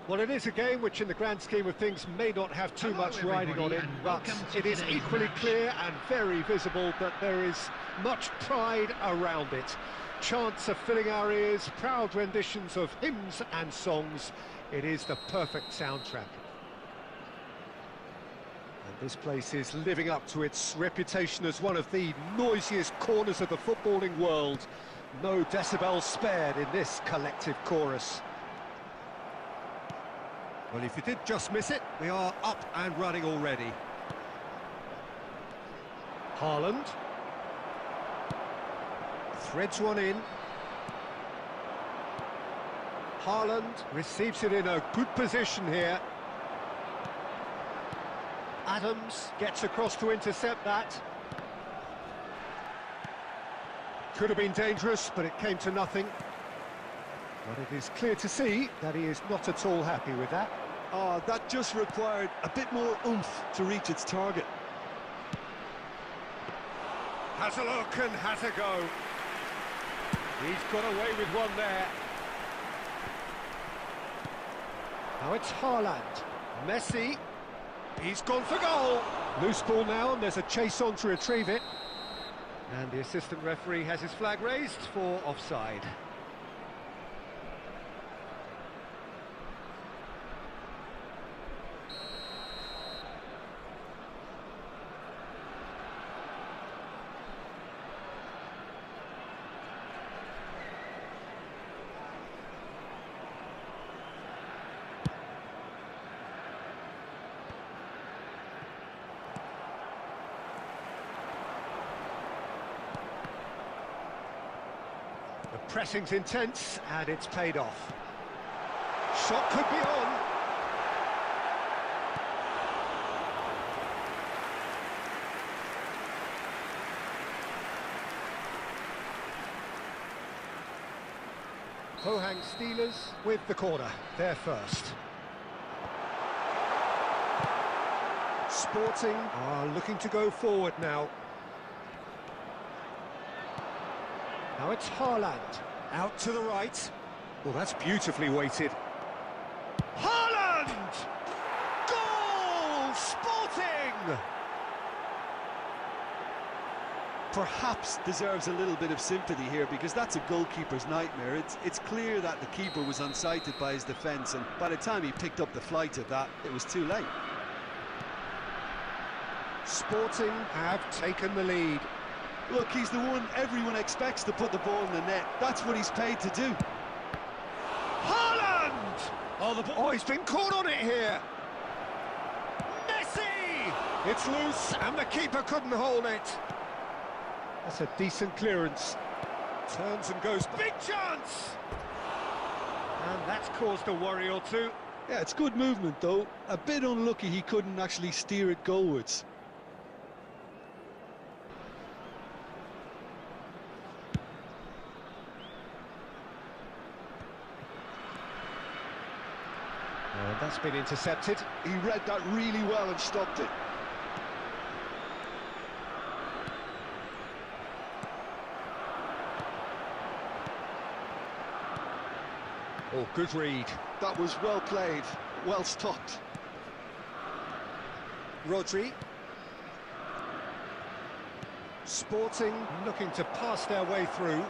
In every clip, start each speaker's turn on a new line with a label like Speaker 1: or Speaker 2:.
Speaker 1: Well, it is a game which in the grand scheme of things may not have too much riding on it, but it is equally clear and very visible that there is much pride around it. Chants are filling our ears, proud renditions of hymns and songs. It is the perfect soundtrack. And this place is living up to its reputation as one of the noisiest corners of the footballing world. No decibels spared in this collective chorus. Well, if you did just miss it, we are up and running already. Haaland. Threads one in. Haaland receives it in a good position here. Adams gets across to intercept that. Could have been dangerous, but it came to nothing. But it is clear to see that he is not at all happy with that.
Speaker 2: Oh, that just required a bit more oomph to reach its target.
Speaker 1: Has a look and has a go. He's got away with one there. Now it's Haaland. Messi. He's gone for goal. Loose ball now, and there's a chase on to retrieve it. And the assistant referee has his flag raised for offside. The pressing's intense, and it's paid off. Shot could be on. Pohang Steelers with the corner, they're first. Sporting are looking to go forward now. Now it's Haaland, out to the right. Well, that's beautifully weighted. Haaland! Goal! Sporting!
Speaker 2: Perhaps deserves a little bit of sympathy here, because that's a goalkeeper's nightmare. It's clear that the keeper was unsighted by his defence, and by the time he picked up the flight of that, it was too late.
Speaker 1: Sporting have taken the lead.
Speaker 2: Look, he's the one everyone expects to put the ball in the net. That's what he's paid to do.
Speaker 1: Haaland! Oh, he's been caught on it here. Messi! It's loose, and the keeper couldn't hold it. That's a decent clearance. Turns and goes, big chance! And that's caused a worry or two.
Speaker 2: Yeah, it's good movement, though. A bit unlucky he couldn't actually steer it goalwards.
Speaker 1: And that's been intercepted.
Speaker 2: He read that really well and stopped it.
Speaker 1: Oh, good read.
Speaker 2: That was well played, well stopped.
Speaker 1: Rodri. Sporting looking to pass their way through.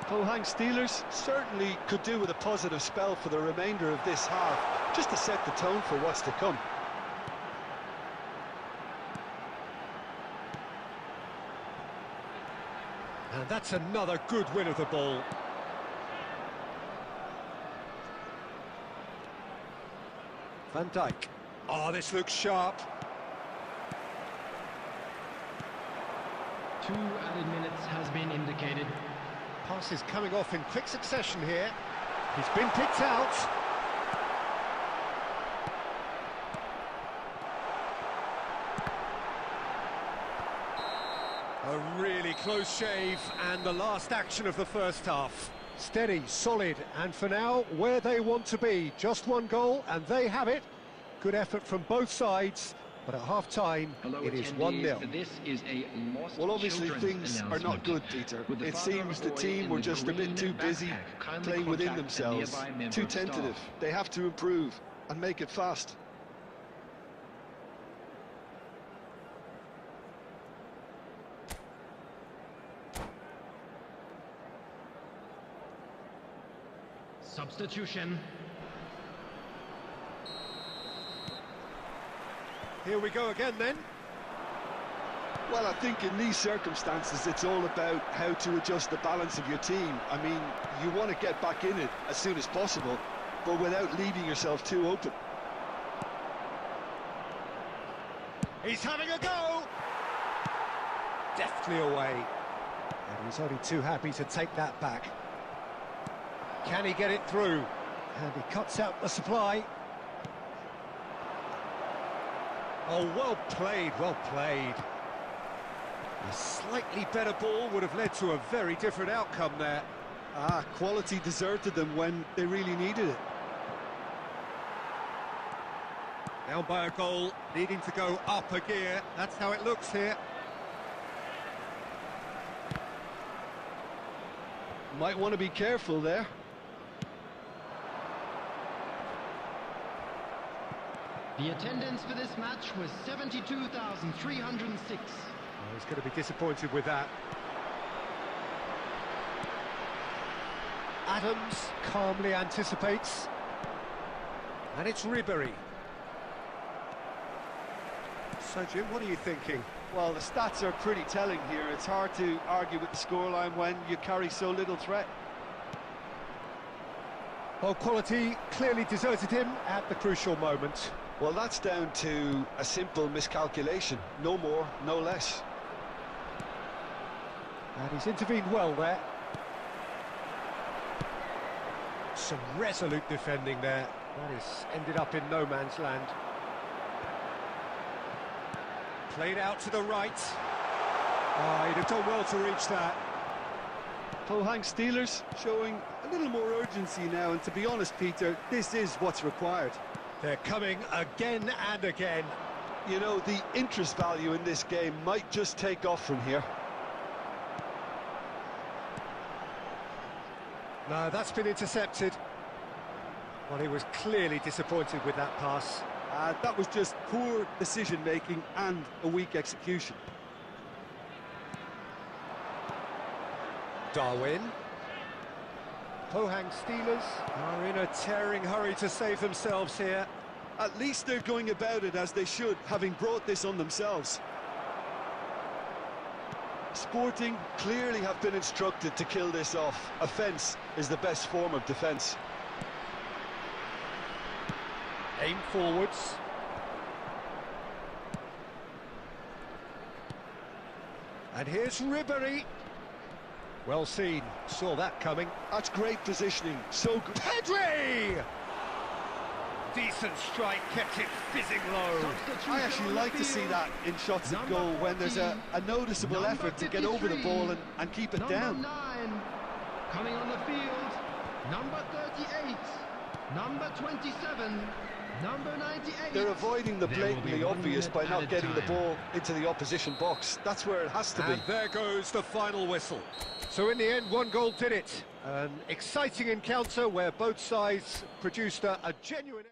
Speaker 2: Pohang Steelers certainly could do with a positive spell for the remainder of this half, just to set the tone for what's to come.
Speaker 1: And that's another good win of the ball. Van Dijk. Oh, this looks sharp.
Speaker 3: 2 added minutes has been indicated.
Speaker 1: Pass is coming off in quick succession here. He's been picked out. A really close shave, and the last action of the first half. Steady, solid, and for now, where they want to be. Just one goal, and they have it. Good effort from both sides, But at half-time,
Speaker 4: Hello,
Speaker 1: it is
Speaker 4: attendees.
Speaker 1: 1-0.
Speaker 4: This is a lost
Speaker 2: Well, obviously
Speaker 4: children's
Speaker 2: things are not
Speaker 4: announcement.
Speaker 2: good, Peter.
Speaker 4: With the
Speaker 2: It
Speaker 4: father
Speaker 2: seems
Speaker 4: of a
Speaker 2: the
Speaker 4: boy
Speaker 2: team
Speaker 4: in
Speaker 2: were
Speaker 4: the
Speaker 2: just a bit
Speaker 4: green
Speaker 2: too busy
Speaker 4: backpack, kindly
Speaker 2: playing within
Speaker 4: contact a
Speaker 2: themselves,
Speaker 4: nearby member
Speaker 2: too
Speaker 4: of staff.
Speaker 2: tentative. They have to improve and make it fast.
Speaker 3: Substitution.
Speaker 1: Here we go again then.
Speaker 2: Well, I think in these circumstances, it's all about how to adjust the balance of your team. I mean, you want to get back in it as soon as possible, but without leaving yourself too open.
Speaker 1: He's having a go! Deftly away. And he's only too happy to take that back. Can he get it through? And he cuts out the supply. Oh, well played, well played. A slightly better ball would have led to a very different outcome there.
Speaker 2: Quality deserted them when they really needed it.
Speaker 1: Down by a goal, needing to go up a gear. That's how it looks here.
Speaker 2: Might want to be careful there.
Speaker 3: The attendance for this match was 72,306.
Speaker 1: Oh, he's going to be disappointed with that. Adams calmly anticipates. And it's Ribery. So, Jim, what are you thinking?
Speaker 2: Well, the stats are pretty telling here. It's hard to argue with the scoreline when you carry so little threat.
Speaker 1: Well, quality clearly deserted him at the crucial moment.
Speaker 2: Well, that's down to a simple miscalculation. No more, no less.
Speaker 1: And he's intervened well there. Some resolute defending there. That has ended up in no man's land. Played out to the right. Oh, he'd have done well to reach that.
Speaker 2: Pohang Steelers showing a little more urgency now, and to be honest, Peter, this is what's required.
Speaker 1: They're coming again and again.
Speaker 2: You know, the interest value in this game might just take off from here.
Speaker 1: No, that's been intercepted. Well, he was clearly disappointed with that pass.
Speaker 2: That was just poor decision-making and a weak execution.
Speaker 1: Darwin. Pohang Steelers are in a tearing hurry to save themselves here.
Speaker 2: At least they're going about it as they should, having brought this on themselves. Sporting clearly have been instructed to kill this off. Offence is the best form of defence.
Speaker 1: Aim forwards. And here's Ribery. Well seen, saw that coming.
Speaker 2: That's great positioning, so good.
Speaker 1: Pedri! Decent strike, kept it fizzing low.
Speaker 2: I actually like to see that in shots at goal when there's a noticeable effort to get over the ball and keep it down.
Speaker 3: Number 9, coming on the field, number 38, number 27, number 98.
Speaker 2: They're avoiding the blatantly obvious by not getting the ball into the opposition box. That's where it has to be.
Speaker 1: And there goes the final whistle. So in the end, one goal did it. An exciting encounter where both sides produced a genuine...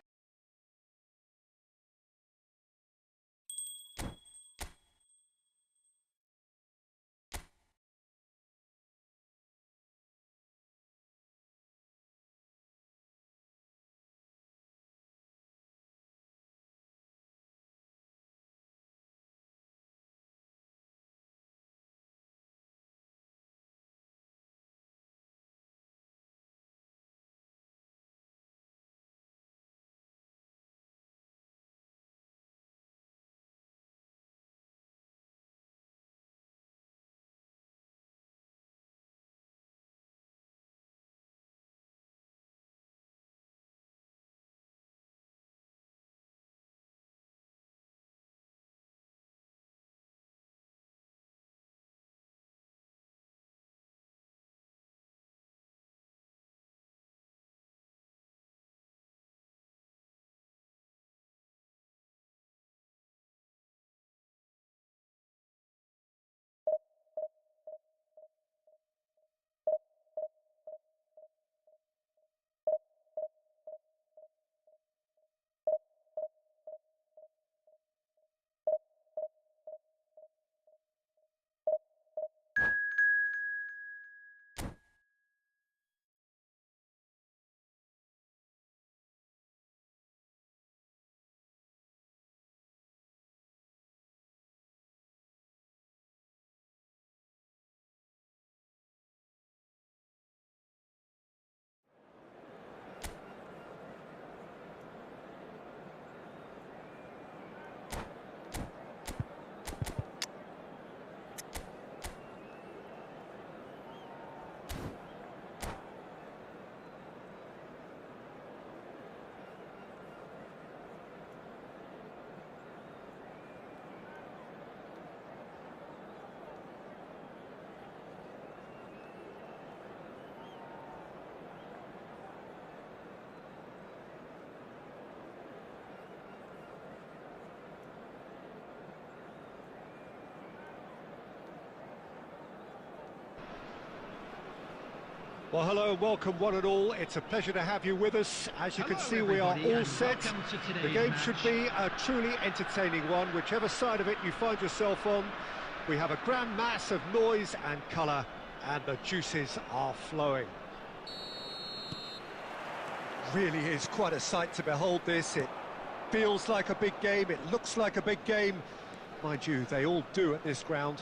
Speaker 1: Well, hello and welcome one and all. It's a pleasure to have you with us. As you can see, we are all set. The game should be a truly entertaining one, whichever side of it you find yourself on. We have a grand mass of noise and colour, and the juices are flowing. Really is quite a sight to behold this. It feels like a big game, it looks like a big game. Mind you, they all do at this ground.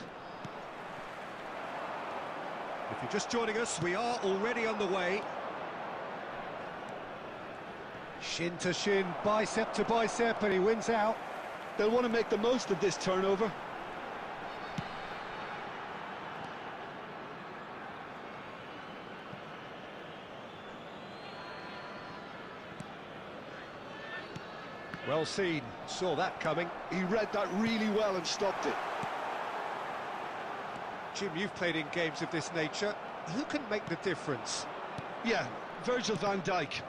Speaker 1: If you're just joining us, we are already underway. Shin to shin, bicep to bicep, and he wins out.
Speaker 2: They'll want to make the most of this turnover.
Speaker 1: Well seen, saw that coming.
Speaker 2: He read that really well and stopped it.
Speaker 1: Jim, you've played in games of this nature. Who can make the difference?
Speaker 2: Yeah, Virgil van Dijk.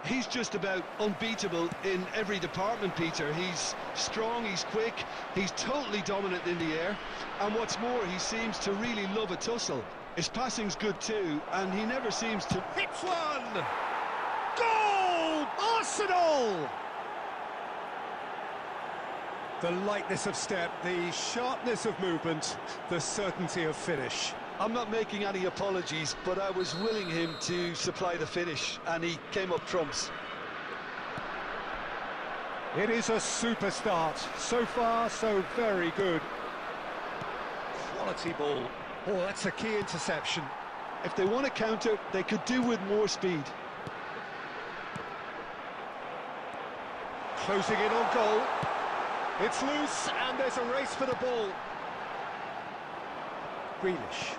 Speaker 2: He's just about unbeatable in every department, Peter. He's strong, he's quick, he's totally dominant in the air. And what's more, he seems to really love a tussle. His passing's good too, and he never seems to...
Speaker 1: Hits one! Goal! Arsenal! The lightness of step, the sharpness of movement, the certainty of finish.
Speaker 2: I'm not making any apologies, but I was willing him to supply the finish, and he came up trumps.
Speaker 1: It is a super start. So far, so very good. Quality ball. Oh, that's a key interception.
Speaker 2: If they want to counter, they could do with more speed.
Speaker 1: Closing in on goal. It's loose, and there's a race for the ball. Grealish.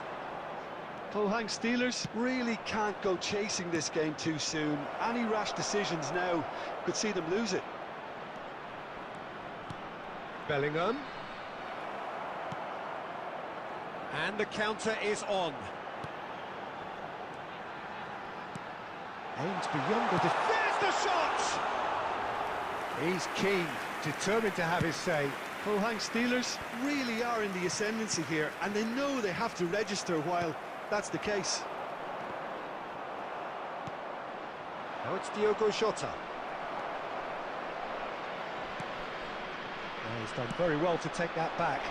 Speaker 2: Pohang Steelers really can't go chasing this game too soon. Any rash decisions now could see them lose it.
Speaker 1: Bellingham. And the counter is on. Aims beyond the defence. There's the shot! He's keen, determined to have his say.
Speaker 2: Pohang Steelers really are in the ascendancy here, and they know they have to register while that's the case.
Speaker 1: Now it's Diogo Jota. He's done very well to take that back.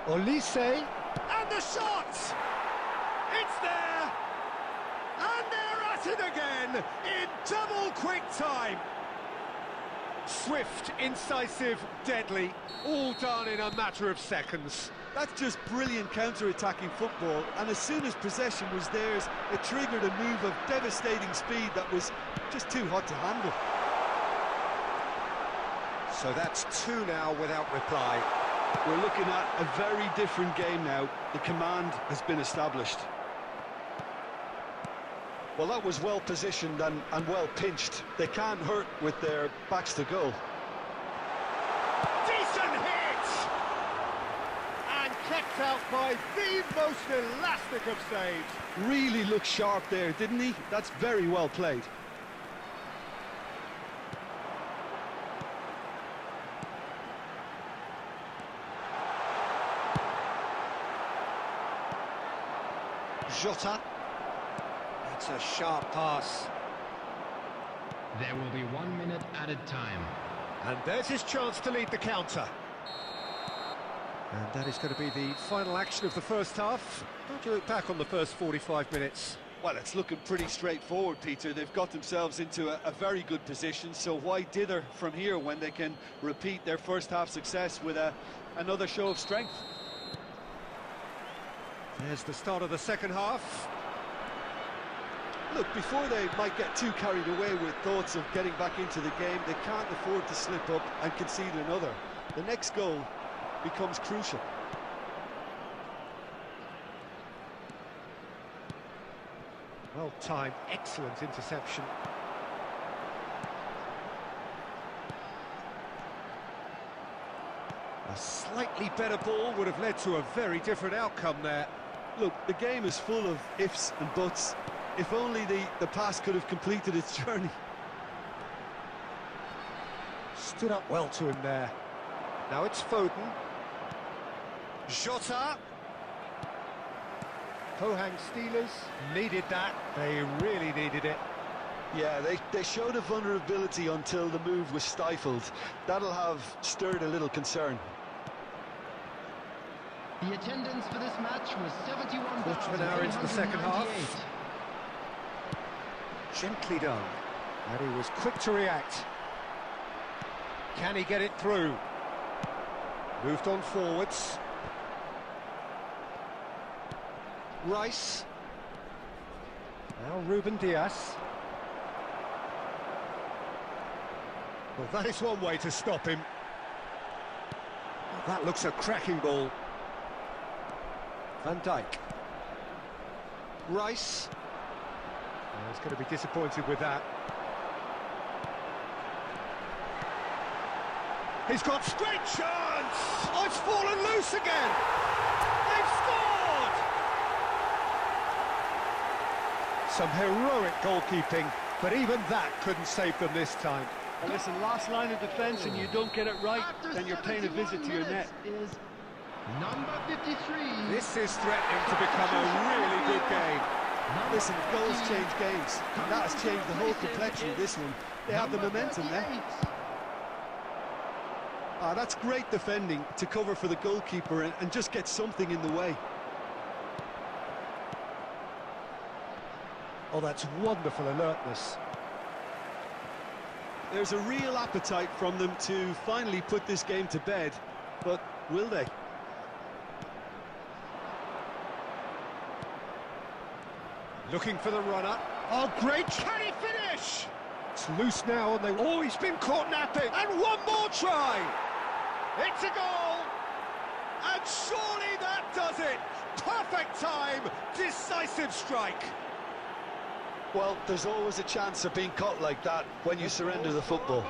Speaker 1: Olise, and the shot! It's there! And they're at it again, in double quick time! Swift, incisive, deadly, all done in a matter of seconds.
Speaker 2: That's just brilliant counter-attacking football, and as soon as possession was theirs, it triggered a move of devastating speed that was just too hot to handle.
Speaker 1: So that's two now without reply.
Speaker 2: We're looking at a very different game now. The command has been established. Well, that was well positioned and well pinched. They can't hurt with their backs to goal.
Speaker 1: Decent hit! And kept out by the most elastic of saves.
Speaker 2: Really looked sharp there, didn't he? That's very well played.
Speaker 1: Jota. It's a sharp pass.
Speaker 3: There will be 1 minute added time.
Speaker 1: And there's his chance to lead the counter. And that is going to be the final action of the first half. How do you look back on the first 45 minutes?
Speaker 2: Well, it's looking pretty straightforward, Peter. They've got themselves into a very good position, so why dither from here when they can repeat their first half success with another show of strength?
Speaker 1: There's the start of the second half.
Speaker 2: Look, before they might get too carried away with thoughts of getting back into the game, they can't afford to slip up and concede another. The next goal becomes crucial.
Speaker 1: Well timed, excellent interception. A slightly better ball would have led to a very different outcome there.
Speaker 2: Look, the game is full of ifs and buts. If only the pass could have completed its journey.
Speaker 1: Stood up well to him there. Now it's Foden. Jota. Pohang Steelers needed that. They really needed it.
Speaker 2: Yeah, they showed a vulnerability until the move was stifled. That'll have stirred a little concern.
Speaker 3: The attendance for this match was 71,898.
Speaker 1: Quarter of an hour into the second half. Gently done. And he was quick to react. Can he get it through? Moved on forwards. Rice. Now Ruben Diaz. Well, that is one way to stop him. Well, that looks a cracking ball. Van Dijk. Rice. Oh, he's going to be disappointed with that. He's got great chance! Oh, it's fallen loose again! They've scored! Some heroic goalkeeping, but even that couldn't save them this time.
Speaker 4: And listen, last line of defence and you don't get it right, then you're paying a visit to your net.
Speaker 3: Is number 53.
Speaker 1: This is threatening to become a really good game.
Speaker 2: Listen, goals change games. That has changed the whole complexion of this one. They have the momentum there. That's great defending to cover for the goalkeeper and just get something in the way.
Speaker 1: Oh, that's wonderful alertness.
Speaker 2: There's a real appetite from them to finally put this game to bed, but will they?
Speaker 1: Looking for the runner. Oh, great! Can he finish? It's loose now, and they've always been caught napping. And one more try! It's a goal! And surely that does it! Perfect time! Decisive strike!
Speaker 2: Well, there's always a chance of being caught like that when you surrender the football.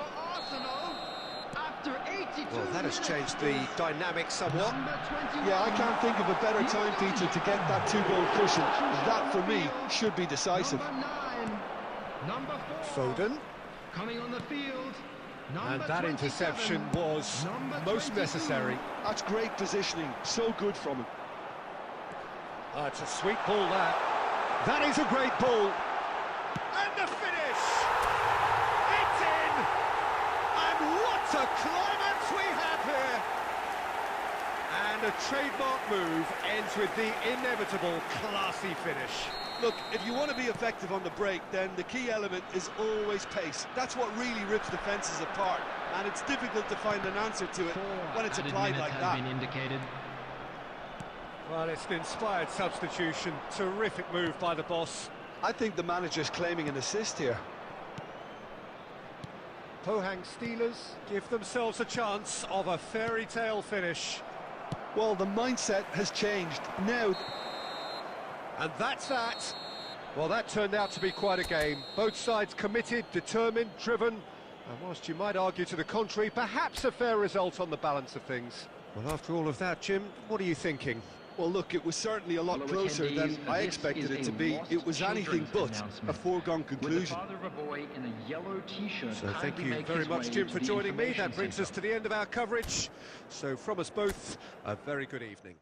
Speaker 1: Well, that has changed the dynamic somewhat.
Speaker 2: Yeah, I can't think of a better time, Peter, to get that two-goal cushion. That, for me, should be decisive.
Speaker 3: Number 4.
Speaker 1: Foden.
Speaker 3: Coming on the field.
Speaker 1: And that interception was most necessary.
Speaker 2: That's great positioning, so good from him.
Speaker 1: Oh, it's a sweet ball, that. That is a great ball. And the finish! It's in! And what a climax we have here! And a trademark move ends with the inevitable classy finish.
Speaker 2: Look, if you want to be effective on the break, then the key element is always pace. That's what really rips defences apart, and it's difficult to find an answer to it when it's applied like that.
Speaker 1: Well, it's an inspired substitution. Terrific move by the boss.
Speaker 2: I think the manager's claiming an assist here.
Speaker 1: Pohang Steelers give themselves a chance of a fairy tale finish.
Speaker 2: Well, the mindset has changed. Now...
Speaker 1: And that's that. Well, that turned out to be quite a game. Both sides committed, determined, driven. And whilst you might argue to the contrary, perhaps a fair result on the balance of things. Well, after all of that, Jim, what are you thinking?
Speaker 2: Well, look, it was certainly a lot closer than I expected it to be. It was anything but a foregone conclusion.
Speaker 1: So thank you very much, Jim, for joining me. That brings us to the end of our coverage. So from us both, a very good evening.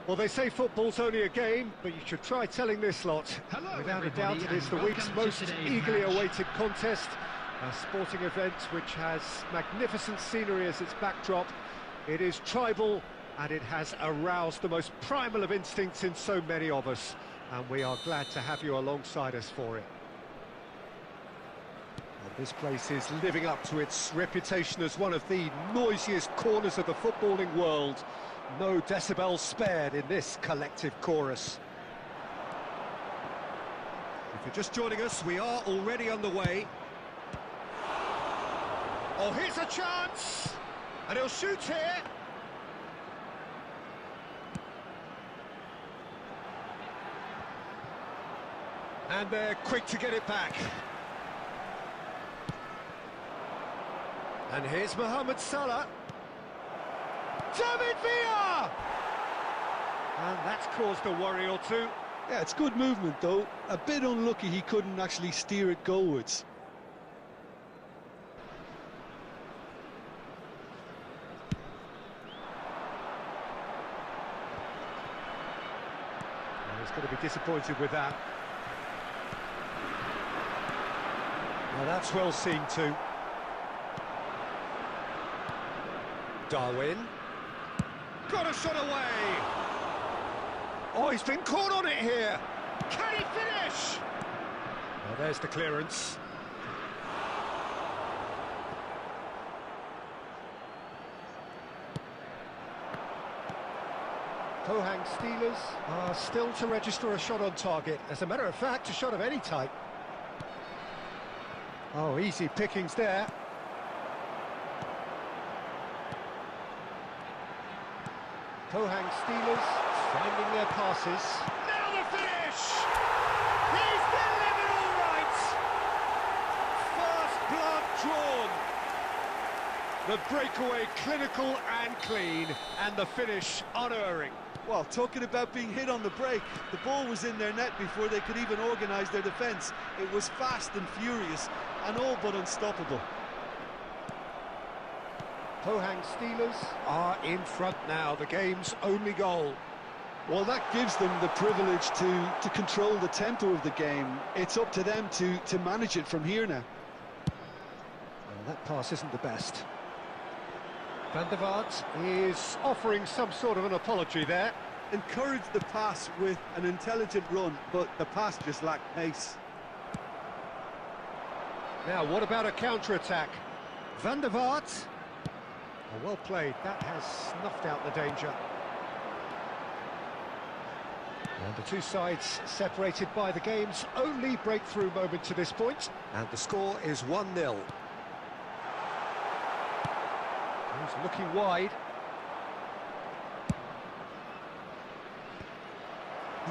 Speaker 1: Well, they say football's only a game, but you should try telling this lot.
Speaker 3: Hello,
Speaker 1: Without a doubt, it
Speaker 3: everybody,
Speaker 1: is the
Speaker 3: and
Speaker 1: week's
Speaker 3: welcome to
Speaker 1: most
Speaker 3: today's
Speaker 1: eagerly
Speaker 3: match.
Speaker 1: awaited contest. A sporting event which has magnificent scenery as its backdrop. It is tribal, and it has aroused the most primal of instincts in so many of us. And we are glad to have you alongside us for it. And this place is living up to its reputation as one of the noisiest corners of the footballing world. No decibels spared in this collective chorus. If you're just joining us, we are already underway. Oh, here's a chance! And he'll shoot here. And they're quick to get it back. And here's Mohamed Salah. David Villa! And that's caused a worry or two.
Speaker 2: Yeah, it's good movement though. A bit unlucky he couldn't actually steer it goalwards.
Speaker 1: Well, he's going to be disappointed with that. Well, that's well seen too. Darwin. Got a shot away! Oh, he's been caught on it here! Can he finish? Well, there's the clearance. Pohang Steelers are still to register a shot on target. As a matter of fact, a shot of any type. Oh, easy pickings there. Pohang Steelers finding their passes. Now the finish! He's delivered all right! First blood drawn. The breakaway clinical and clean, and the finish unerring.
Speaker 2: Well, talking about being hit on the break, the ball was in their net before they could even organise their defence. It was fast and furious, and all but unstoppable.
Speaker 1: Pohang Steelers are in front now, the game's only goal.
Speaker 2: Well, that gives them the privilege to control the tempo of the game. It's up to them to manage it from here now.
Speaker 1: Well, that pass isn't the best. Van der Vaart is offering some sort of an apology there.
Speaker 2: Encouraged the pass with an intelligent run, but the pass just lacked pace.
Speaker 1: Now, what about a counter-attack? Van der Vaart. Oh, well played, that has snuffed out the danger. And the two sides separated by the game's only breakthrough moment to this point. And the score is 1-0. He's looking wide.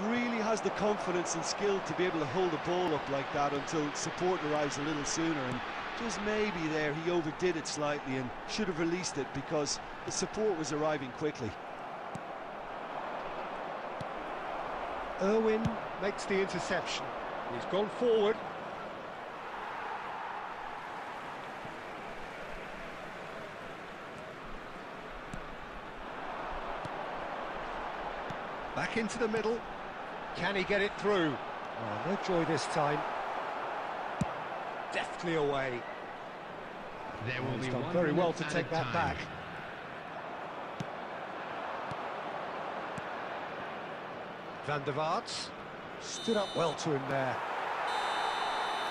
Speaker 2: Really has the confidence and skill to be able to hold the ball up like that until support arrives a little sooner, and just maybe there he overdid it slightly and should have released it because the support was arriving quickly.
Speaker 1: Irwin makes the interception. He's gone forward. Back into the middle. Can he get it through? Oh, no joy this time. Deftly away.
Speaker 3: There will
Speaker 1: He's
Speaker 3: be
Speaker 1: done
Speaker 3: 1
Speaker 1: very well
Speaker 3: minute
Speaker 1: to
Speaker 3: at
Speaker 1: take
Speaker 3: a
Speaker 1: that
Speaker 3: time.
Speaker 1: back. Van der Vaart stood up well to him there.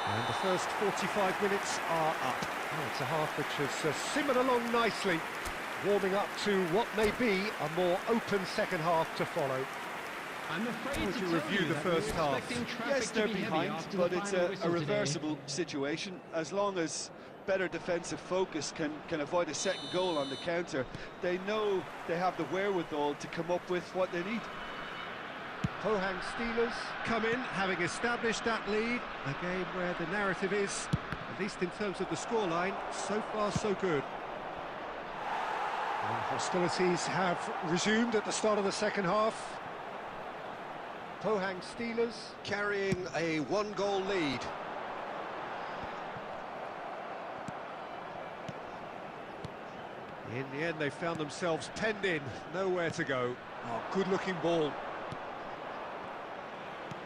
Speaker 1: And the first 45 minutes are up. Oh, it's a half which has simmered along nicely, warming up to what may be a more open second half to follow.
Speaker 3: I'm afraid
Speaker 1: How would
Speaker 3: to
Speaker 1: you
Speaker 3: tell
Speaker 1: review
Speaker 3: you
Speaker 1: the
Speaker 3: that we're
Speaker 1: first half?
Speaker 3: expecting traffic
Speaker 2: Yes,
Speaker 3: to
Speaker 2: they're
Speaker 3: be heavy
Speaker 2: behind,
Speaker 3: after
Speaker 2: but
Speaker 3: the
Speaker 2: it's
Speaker 3: final
Speaker 2: a
Speaker 3: whistle today.
Speaker 2: reversible situation. As long as better defensive focus can avoid a second goal on the counter, they know they have the wherewithal to come up with what they need.
Speaker 1: Pohang Steelers come in, having established that lead. A game where the narrative is, at least in terms of the scoreline, so far so good. And hostilities have resumed at the start of the second half. Pohang Steelers carrying a one-goal lead. In the end, they found themselves penned in, nowhere to go. Oh, good-looking ball.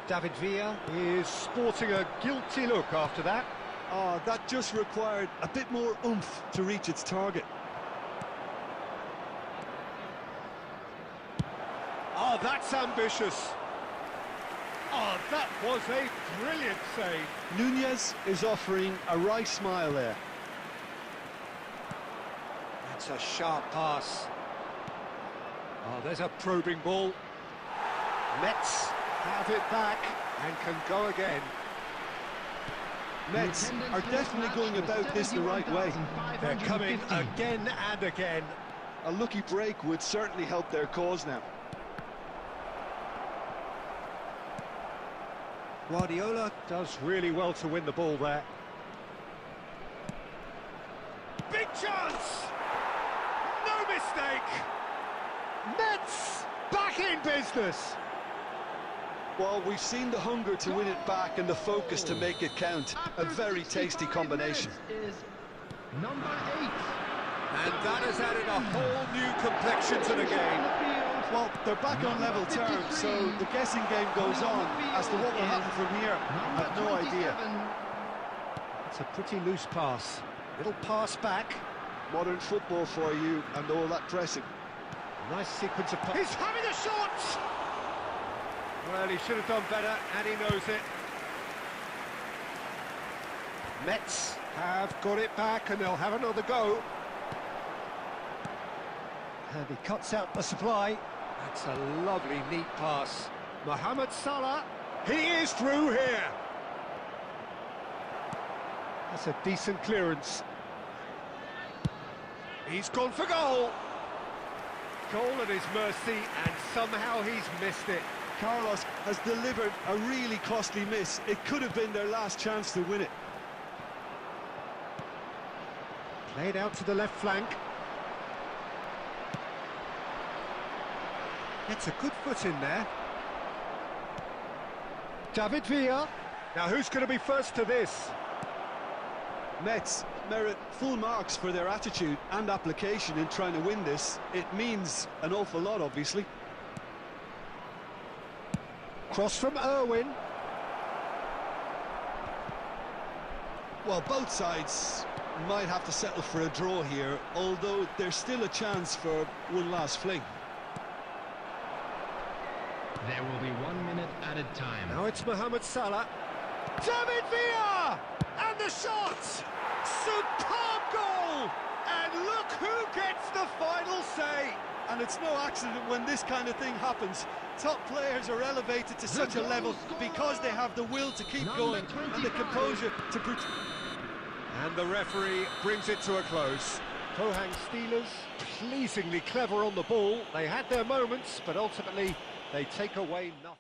Speaker 1: David Villa is sporting a guilty look after that.
Speaker 2: Oh, that just required a bit more oomph to reach its target.
Speaker 1: Oh, that's ambitious. Oh, that was a brilliant save.
Speaker 2: Nunez is offering a right smile there.
Speaker 1: That's a sharp pass. Oh, there's a probing ball. Mets have it back and can go again.
Speaker 2: Mets are definitely going about this the right way.
Speaker 1: They're coming again and again.
Speaker 2: A lucky break would certainly help their cause now.
Speaker 1: Guardiola does really well to win the ball there. Big chance! No mistake! Mets back in business!
Speaker 2: Well, we've seen the hunger to win it back and the focus to make it count. A very tasty combination.
Speaker 3: Number 8.
Speaker 1: And that has added a whole new complexion to the game.
Speaker 2: Well, they're back on level terms, so the guessing game goes on as to what will happen from here. I have no idea.
Speaker 1: It's a pretty loose pass. Little pass back.
Speaker 2: Modern football for you and all that pressing.
Speaker 1: Nice sequence of passes. He's having a shot! Well, he should have done better, and he knows it. Mets have got it back, and they'll have another go. And he cuts out the supply. That's a lovely, neat pass. Mohamed Salah, he is through here. That's a decent clearance. He's gone for goal. Goal at his mercy, and somehow he's missed it.
Speaker 2: Carlos has delivered a really costly miss. It could have been their last chance to win it.
Speaker 1: Played out to the left flank. Gets a good foot in there. David Villa. Now who's going to be first to this?
Speaker 2: Mets merit full marks for their attitude and application in trying to win this. It means an awful lot, obviously.
Speaker 1: Cross from Irwin.
Speaker 2: Well, both sides might have to settle for a draw here, although there's still a chance for one last fling.
Speaker 3: There will be 1 minute added time.
Speaker 1: Now it's Mohamed Salah. David Villa! And the shot! Superb goal! And look who gets the final say!
Speaker 2: And it's no accident when this kind of thing happens. Top players are elevated to such a level because they have the will to keep going and the composure to produce.
Speaker 1: And the referee brings it to a close. Pohang Steelers, pleasingly clever on the ball. They had their moments, but ultimately they take away nothing.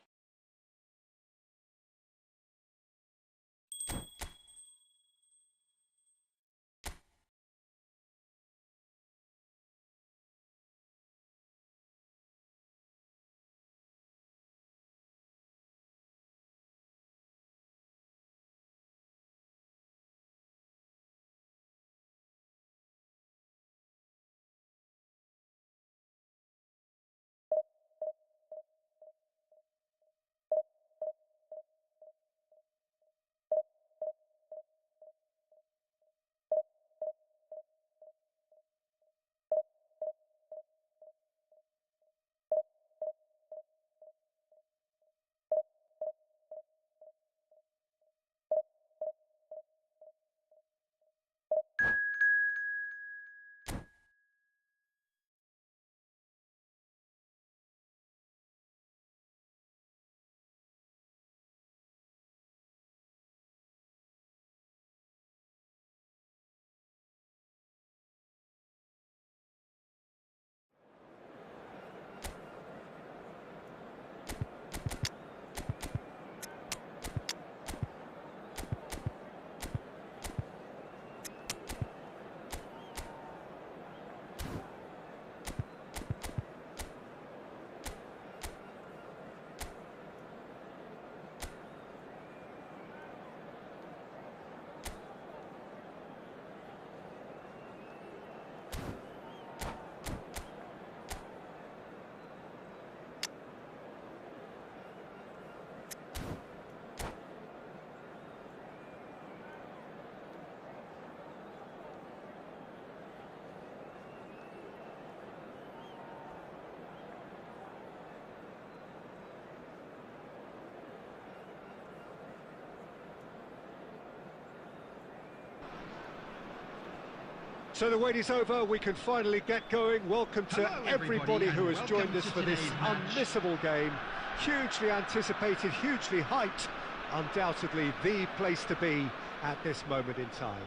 Speaker 1: So the wait is over, we can finally get going. Welcome to everybody who has joined us for this unmissable game. Hugely anticipated, hugely hyped, undoubtedly the place to be at this moment in time.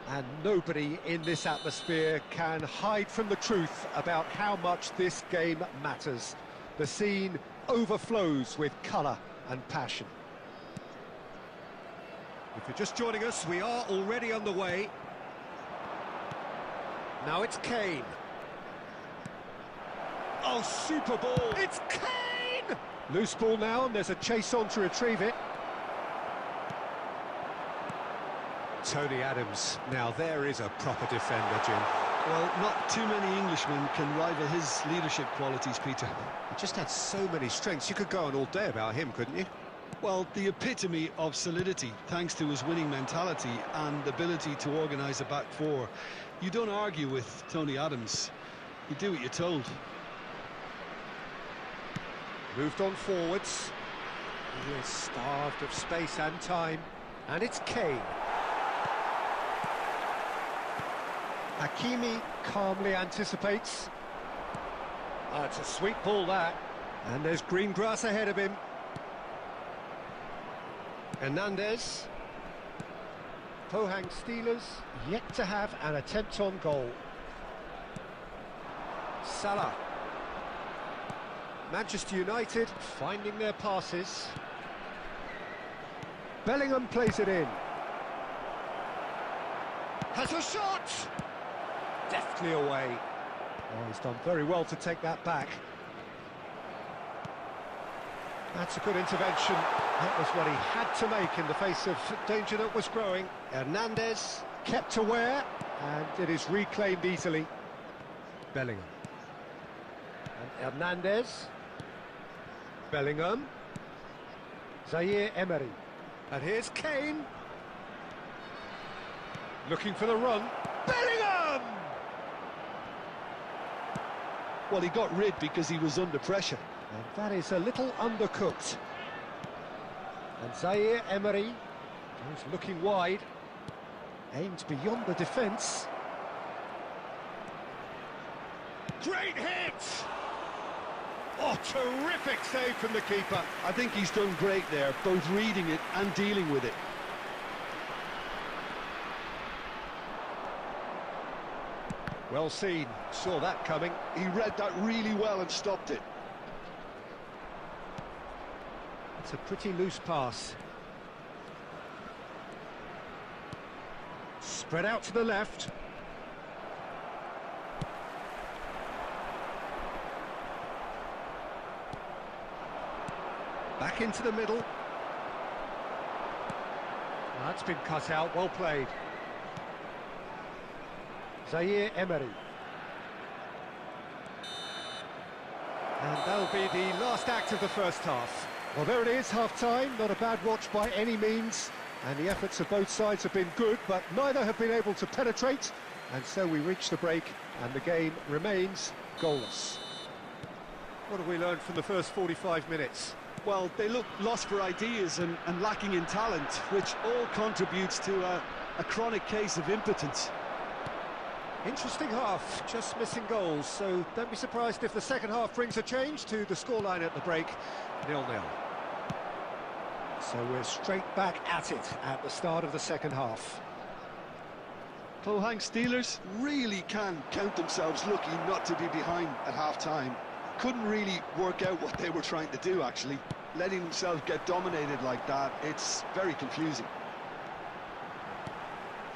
Speaker 1: And nobody in this atmosphere can hide from the truth about how much this game matters. The scene overflows with colour and passion. If you're just joining us, we are already underway. Now it's Kane. Oh, super ball! It's Kane! Loose ball now, and there's a chase on to retrieve it. Tony Adams. Now there is a proper defender, Jim.
Speaker 2: Well, not too many Englishmen can rival his leadership qualities, Peter.
Speaker 1: He just had so many strengths. You could go on all day about him, couldn't you?
Speaker 2: Well, the epitome of solidity, thanks to his winning mentality and ability to organise a back four. You don't argue with Tony Adams. You do what you're told.
Speaker 1: Moved on forwards. He is starved of space and time. And it's Kane. Hakimi calmly anticipates. It's a sweet ball, that. And there's green grass ahead of him. Hernandez. Pohang Steelers yet to have an attempt on goal. Salah. Manchester United finding their passes. Bellingham plays it in. Has a shot! Deftly away. Oh, he's done very well to take that back. That's a good intervention. That was what he had to make in the face of danger that was growing. Hernandez kept aware, and it is reclaimed easily. Bellingham. And Hernandez. Bellingham. Zaire Emery. And here's Kane. Looking for the run. Bellingham!
Speaker 2: Well, he got rid because he was under pressure.
Speaker 1: And that is a little undercooked. And Zaire Emery is looking wide. Aimed beyond the defence. Great hit! Oh, terrific save from the keeper.
Speaker 2: I think he's done great there, both reading it and dealing with it.
Speaker 1: Well seen, saw that coming.
Speaker 2: He read that really well and stopped it.
Speaker 1: It's a pretty loose pass. Spread out to the left. Back into the middle. That's been cut out, well played. Zaire Emery. And that'll be the last act of the first half. Well, there it is, half-time. Not a bad watch by any means. And the efforts of both sides have been good, but neither have been able to penetrate. And so we reach the break, and the game remains goalless. What have we learned from the first 45 minutes?
Speaker 2: Well, they look lost for ideas and lacking in talent, which all contributes to a chronic case of impotence.
Speaker 1: Interesting half, just missing goals, so don't be surprised if the second half brings a change to the scoreline at the break, 0-0. So we're straight back at it at the start of the second half.
Speaker 2: Pohang Steelers really can count themselves lucky not to be behind at half-time. Couldn't really work out what they were trying to do, actually. Letting themselves get dominated like that, it's very confusing.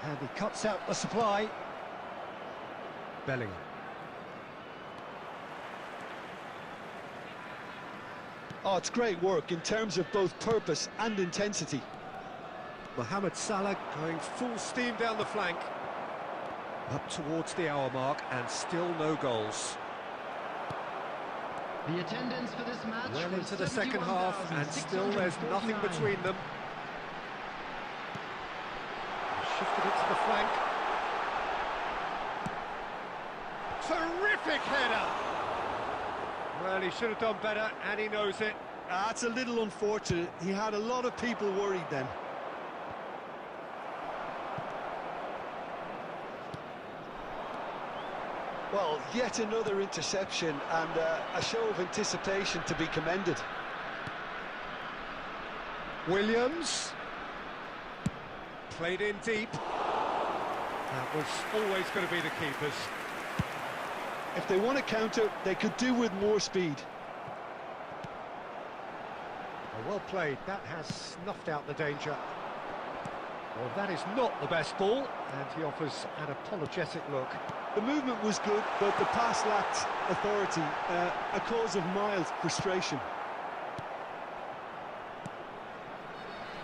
Speaker 1: And he cuts out the supply. Bellingham.
Speaker 2: Oh, it's great work in terms of both purpose and intensity.
Speaker 1: Mohamed Salah going full steam down the flank. Up towards the hour mark and still no goals.
Speaker 3: The attendance for this match
Speaker 1: well into the second half and still there's nothing between them. Shifted it to the flank. Terrific header! Well, he should have done better, and he knows it.
Speaker 2: That's a little unfortunate. He had a lot of people worried then. Well, yet another interception and a show of anticipation to be commended.
Speaker 1: Williams. Played in deep. That was always going to be the keepers.
Speaker 2: If they want to counter, they could do with more speed.
Speaker 1: Well played, that has snuffed out the danger. Well, that is not the best ball, and he offers an apologetic look.
Speaker 2: The movement was good, but the pass lacked authority, a cause of mild frustration.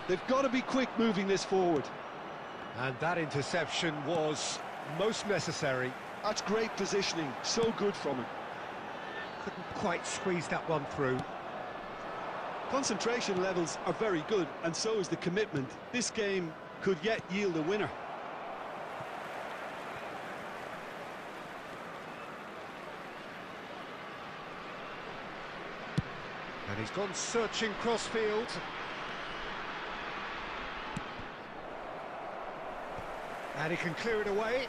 Speaker 2: They've got to be quick moving this forward.
Speaker 1: And that interception was most necessary.
Speaker 2: That's great positioning, so good from him.
Speaker 1: Couldn't quite squeeze that one through.
Speaker 2: Concentration levels are very good, and so is the commitment. This game could yet yield a winner.
Speaker 1: And he's gone searching crossfield. And he can clear it away.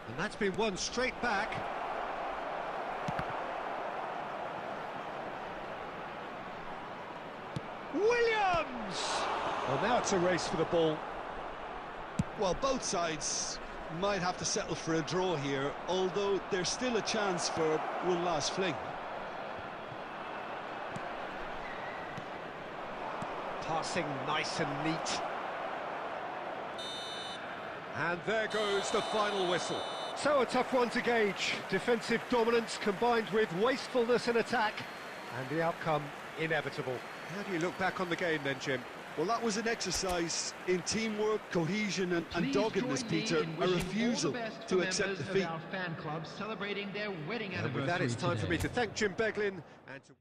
Speaker 1: And that's been won straight back. Williams! Well, now it's a race for the ball.
Speaker 2: Well, both sides might have to settle for a draw here, although there's still a chance for one last fling.
Speaker 1: Passing nice and neat. And there goes the final whistle. So a tough one to gauge. Defensive dominance combined with wastefulness in attack. And the outcome inevitable. How do you look back on the game then, Jim?
Speaker 2: Well, that was an exercise in teamwork, cohesion and doggedness, Peter. A refusal to accept defeat.
Speaker 3: Fan club celebrating their wedding
Speaker 1: And
Speaker 3: anniversary
Speaker 1: with that, it's time for me to thank Jim Beglin and to...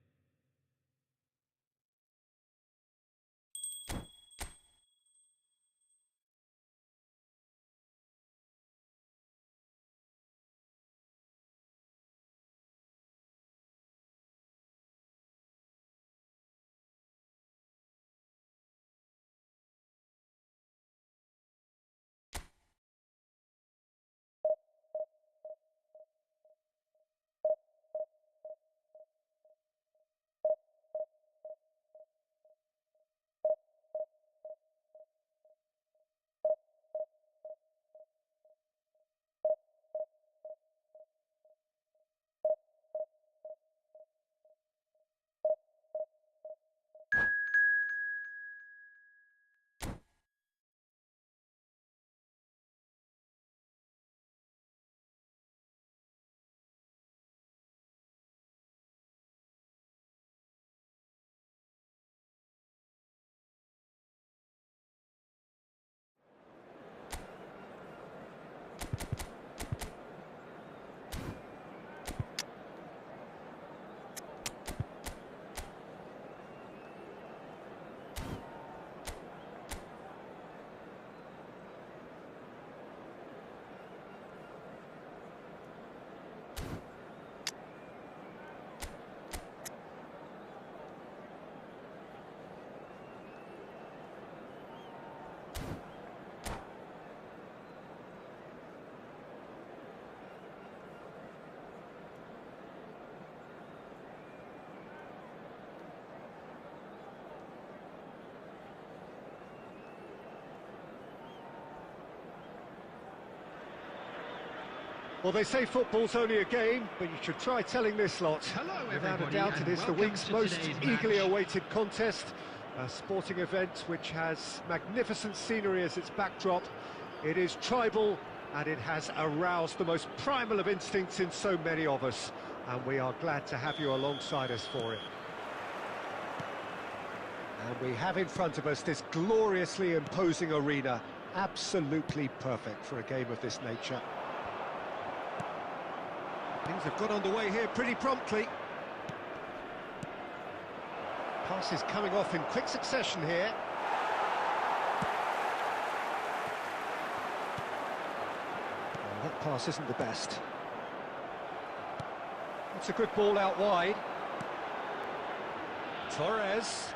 Speaker 1: Well, they say football's only a game, but you should try telling this lot.
Speaker 3: Hello,
Speaker 1: Without a
Speaker 3: everybody,
Speaker 1: doubt,
Speaker 3: and
Speaker 1: it is the
Speaker 3: welcome
Speaker 1: week's
Speaker 3: to
Speaker 1: most
Speaker 3: today's
Speaker 1: eagerly
Speaker 3: match.
Speaker 1: awaited contest. A sporting event which has magnificent scenery as its backdrop. It is tribal, and it has aroused the most primal of instincts in so many of us. And we are glad to have you alongside us for it. And we have in front of us this gloriously imposing arena. Absolutely perfect for a game of this nature. Things have got underway here pretty promptly. Passes coming off in quick succession here. Well, that pass isn't the best. It's a good ball out wide. Torres.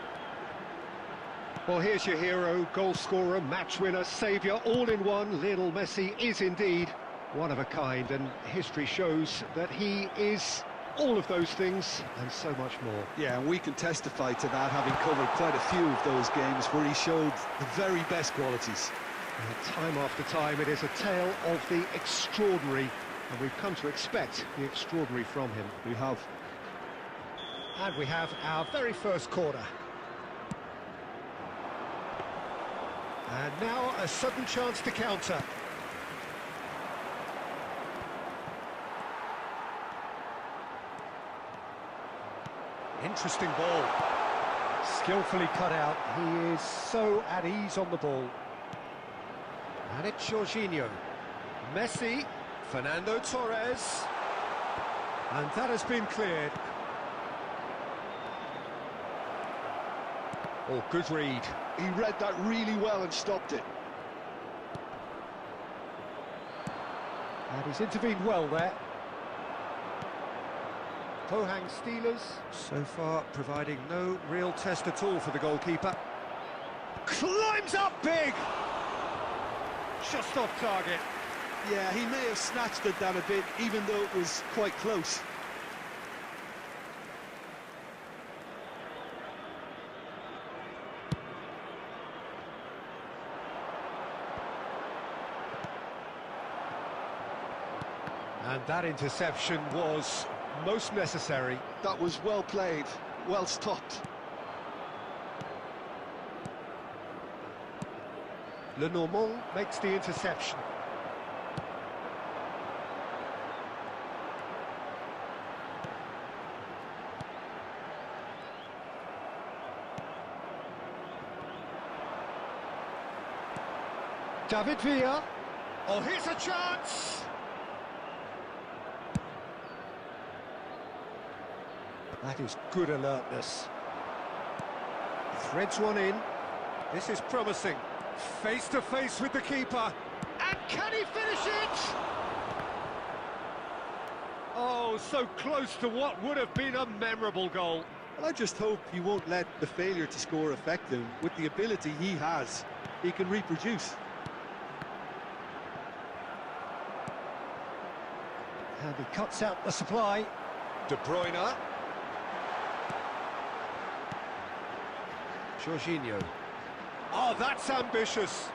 Speaker 1: Well, here's your hero, goal scorer, match winner, saviour, all in one. Lionel Messi is indeed one of a kind, and history shows that he is all of those things and so much more.
Speaker 2: Yeah, and we can testify to that, having covered quite a few of those games where he showed the very best qualities.
Speaker 1: And time after time, it is a tale of the extraordinary, and we've come to expect the extraordinary from him.
Speaker 2: We have.
Speaker 1: And we have our very first corner. And now a sudden chance to counter. Interesting ball. Skillfully cut out. He is so at ease on the ball. And it's Jorginho. Messi. Fernando Torres. And that has been cleared. Oh, good read.
Speaker 2: He read that really well and stopped it.
Speaker 1: And he's intervened well there. Pohang Steelers, so far providing no real test at all for the goalkeeper. Climbs up big! Just off target.
Speaker 2: Yeah, he may have snatched it down a bit, even though it was quite close.
Speaker 1: And that interception was most necessary.
Speaker 2: That was well played, well stopped.
Speaker 1: Lenormand makes the interception. David Villa. Oh, here's a chance! That is good alertness. Threads one in. This is promising. Face to face with the keeper. And can he finish it? Oh, so close to what would have been a memorable goal.
Speaker 2: Well, I just hope he won't let the failure to score affect him. With the ability he has, he can reproduce.
Speaker 1: And he cuts out the supply. De Bruyne. Jorginho. Oh, that's ambitious.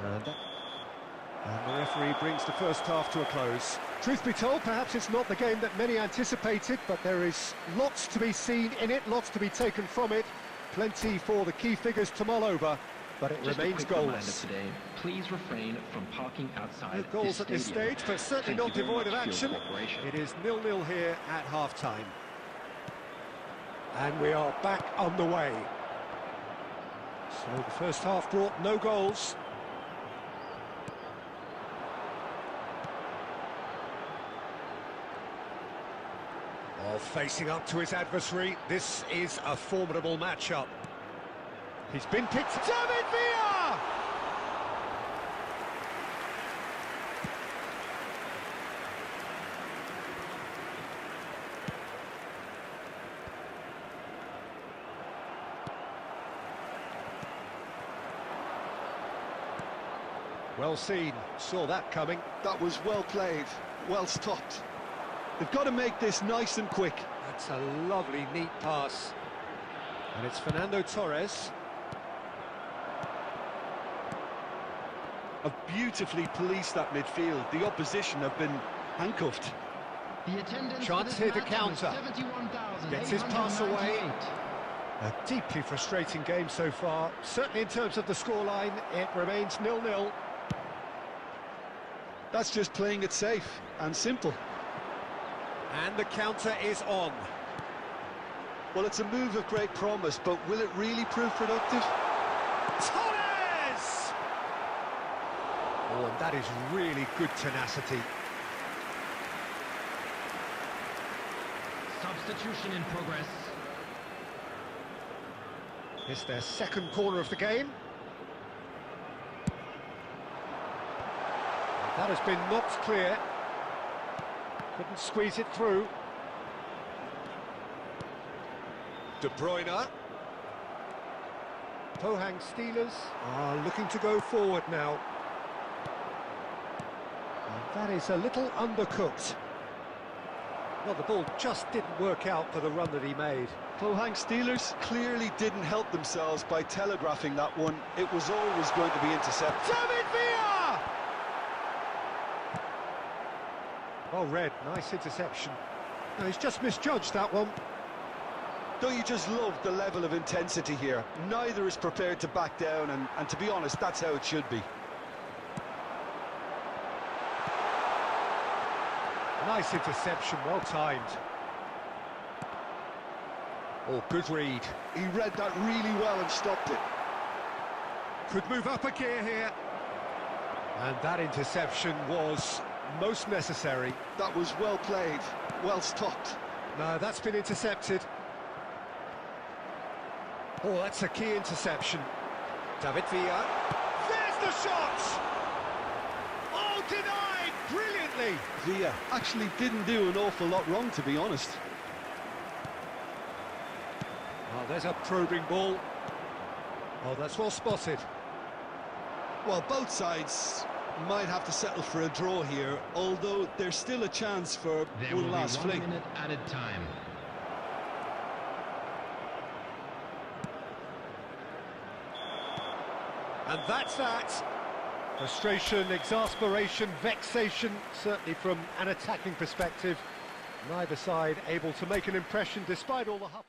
Speaker 1: And the referee brings the first half to a close. Truth be told, perhaps it's not the game that many anticipated, but there is lots to be seen in it, lots to be taken from it. Plenty for the key figures to mull over, but it remains goals.
Speaker 5: Today, please refrain from parking outside.
Speaker 1: No goals at this stage, but certainly not devoid of action. It is 0-0 here at half-time. And we are back on the way. So the first half brought no goals. Oh, facing up to his adversary, this is a formidable matchup. He's been picked. David Villa! Well seen, saw that coming.
Speaker 2: That was well played, well stopped. They've got to make this nice and quick.
Speaker 1: That's a lovely, neat pass. And it's Fernando Torres.
Speaker 2: Have beautifully policed that midfield. The opposition have been handcuffed.
Speaker 3: The attendance
Speaker 1: Chance here to counter. Gets his pass away. A deeply frustrating game so far. Certainly in terms of the scoreline, it remains 0-0.
Speaker 2: That's just playing it safe and simple.
Speaker 1: And the counter is on.
Speaker 2: Well, it's a move of great promise, but will it really prove productive?
Speaker 1: Torres! Oh, and that is really good tenacity.
Speaker 3: Substitution in progress.
Speaker 1: It's their second corner of the game. That has been knocked clear. Couldn't squeeze it through. De Bruyne. Pohang Steelers are looking to go forward now. And that is a little undercooked. Well, the ball just didn't work out for the run that he made.
Speaker 2: Pohang Steelers clearly didn't help themselves by telegraphing that one. It was always going to be intercepted.
Speaker 1: David Villa! Well read, nice interception. No, he's just misjudged that one.
Speaker 2: Don't you just love the level of intensity here? Neither is prepared to back down, and to be honest, that's how it should be.
Speaker 1: Nice interception, well timed. Oh, good read.
Speaker 2: He read that really well and stopped it.
Speaker 1: Could move up a gear here. And that interception was most necessary.
Speaker 2: That was well played, well stopped.
Speaker 1: No, that's been intercepted. Oh, that's a key interception. David Villa. There's the shot! Oh, denied brilliantly!
Speaker 2: Villa actually didn't do an awful lot wrong, to be honest.
Speaker 1: Oh, there's a probing ball. Oh, that's well spotted.
Speaker 2: Well, both sides might have to settle for a draw here, although there's still a chance for one last fling.
Speaker 3: 1 minute added time.
Speaker 1: And that's that. Frustration, exasperation, vexation, certainly from an attacking perspective. Neither side able to make an impression despite all the huff.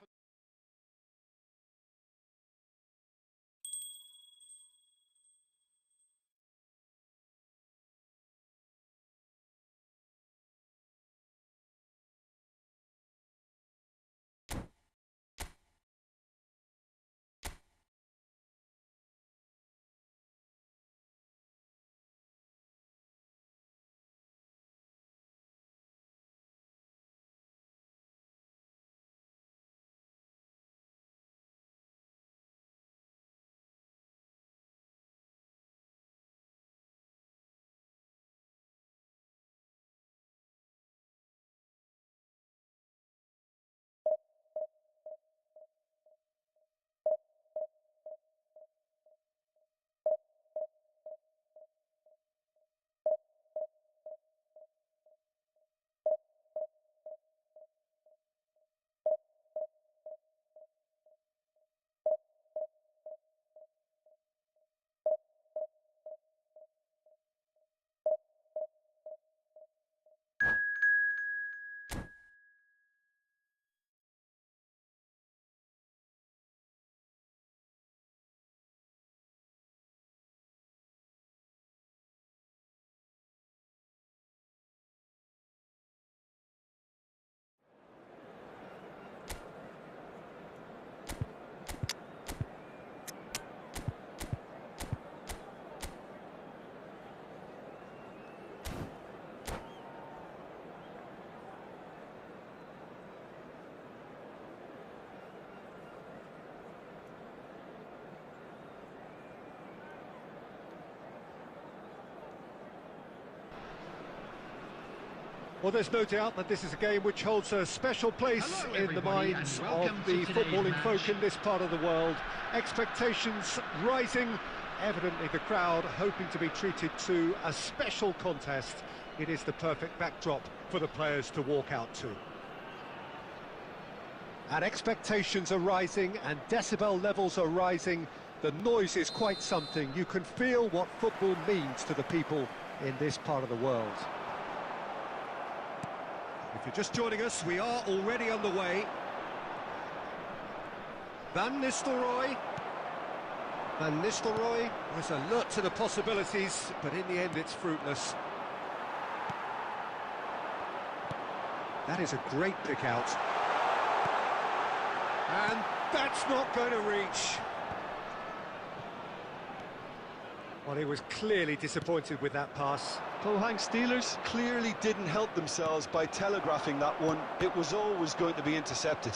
Speaker 1: Well, there's no doubt that this is a game which holds a special place in the minds of the footballing folk in this part of the world. Expectations rising, evidently the crowd hoping to be treated to a special contest. It is the perfect backdrop for the players to walk out to. And expectations are rising and decibel levels are rising. The noise is quite something. You can feel what football means to the people in this part of the world. If you're just joining us, we are already on the way. Van Nistelrooy. Van Nistelrooy was alert to the possibilities, but in the end it's fruitless. That is a great pick out. And that's not going to reach. Well, he was clearly disappointed with that pass.
Speaker 2: Pohang Steelers clearly didn't help themselves by telegraphing that one. It was always going to be intercepted.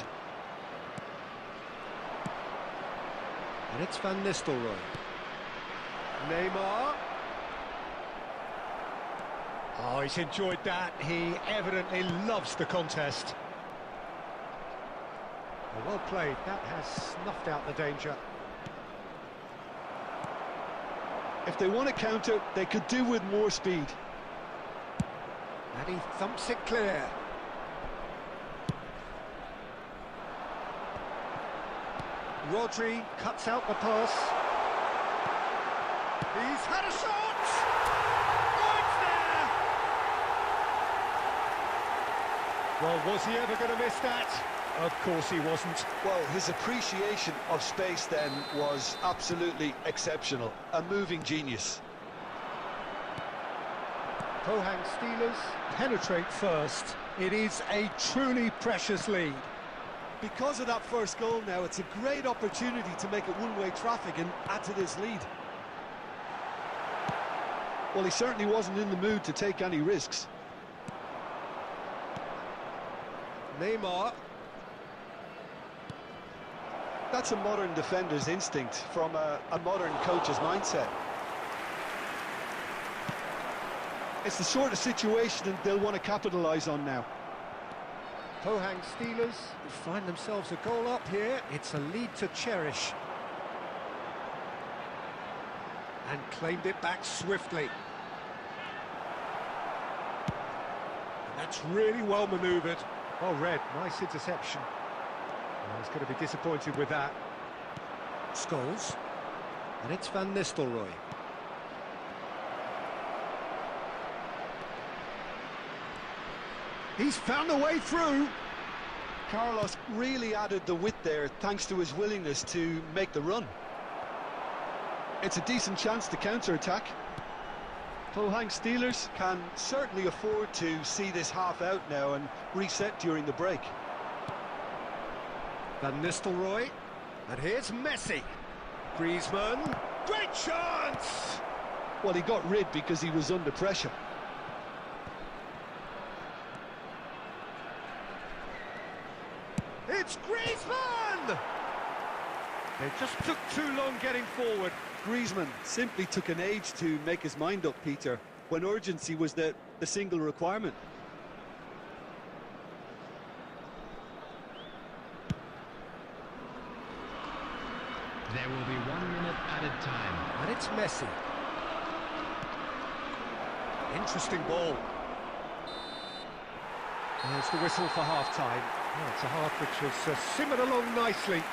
Speaker 1: And it's Van Nistelrooy. Neymar. Oh, he's enjoyed that. He evidently loves the contest. Well played. That has snuffed out the danger.
Speaker 2: If they want to counter, they could do with more speed.
Speaker 1: And he thumps it clear. Rodri cuts out the pass. He's had a shot! Oh, it's there! Well, was he ever going to miss that? Of course he wasn't.
Speaker 2: Well, his appreciation of space then was absolutely exceptional. A moving genius.
Speaker 1: Pohang Steelers penetrate first. It is a truly precious lead.
Speaker 6: Because of that first goal now, it's a great opportunity to make it one-way traffic and add to this lead.
Speaker 2: Well, he certainly wasn't in the mood to take any risks.
Speaker 1: Neymar.
Speaker 2: That's a modern defender's instinct from a modern coach's mindset. It's the sort of situation they'll want to capitalise on now.
Speaker 1: Pohang Steelers find themselves a goal up here. It's a lead to cherish. And claimed it back swiftly. And that's really well manoeuvred. Well read, nice interception. Well, he's going to be disappointed with that. Scholes. And it's Van Nistelrooy. He's found a way through.
Speaker 2: Carlos really added the width there thanks to his willingness to make the run. It's a decent chance to counter-attack. Pohang Steelers can certainly afford to see this half out now and reset during the break.
Speaker 1: Van Nistelrooy, and here's Messi. Griezmann, great chance!
Speaker 2: Well, he got rid because he was under pressure.
Speaker 1: It's Griezmann! They just took too long getting forward.
Speaker 2: Griezmann simply took an age to make his mind up, Peter, when urgency was the single requirement.
Speaker 3: There will be 1 minute added time.
Speaker 1: And it's Messi. Interesting ball. There's the whistle for half-time. Well, it's a half which has simmered along nicely,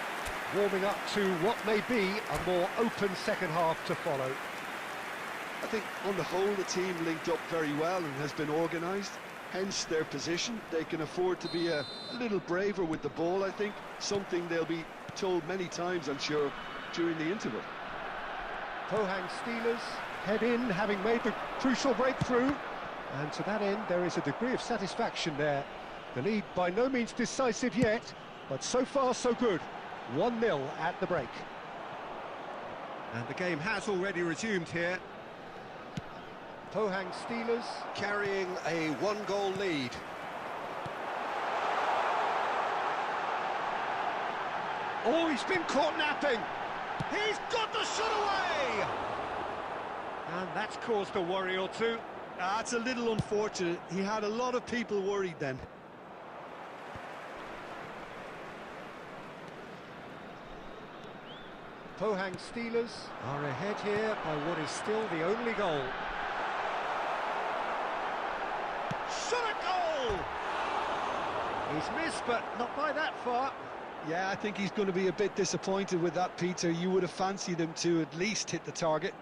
Speaker 1: warming up to what may be a more open second half to follow.
Speaker 2: I think on the whole the team linked up very well and has been organised, hence their position. They can afford to be a little braver with the ball, I think, something they'll be told many times, I'm sure, during the interval.
Speaker 1: Pohang Steelers head in, having made the crucial breakthrough, and to that end there is a degree of satisfaction there. The lead by no means decisive yet, but so far so good. 1-0 at the break. And the game has already resumed here. Pohang Steelers carrying a 1-goal lead. Oh, he's been caught napping. He's got the shot away! And that's caused a worry or two.
Speaker 2: That's a little unfortunate. He had a lot of people worried then.
Speaker 1: Pohang Steelers are ahead here by what is still the only goal. Shot a goal! He's missed, but not by that far.
Speaker 2: Yeah, I think he's going to be a bit disappointed with that, Peter. You would have fancied him to at least hit the target.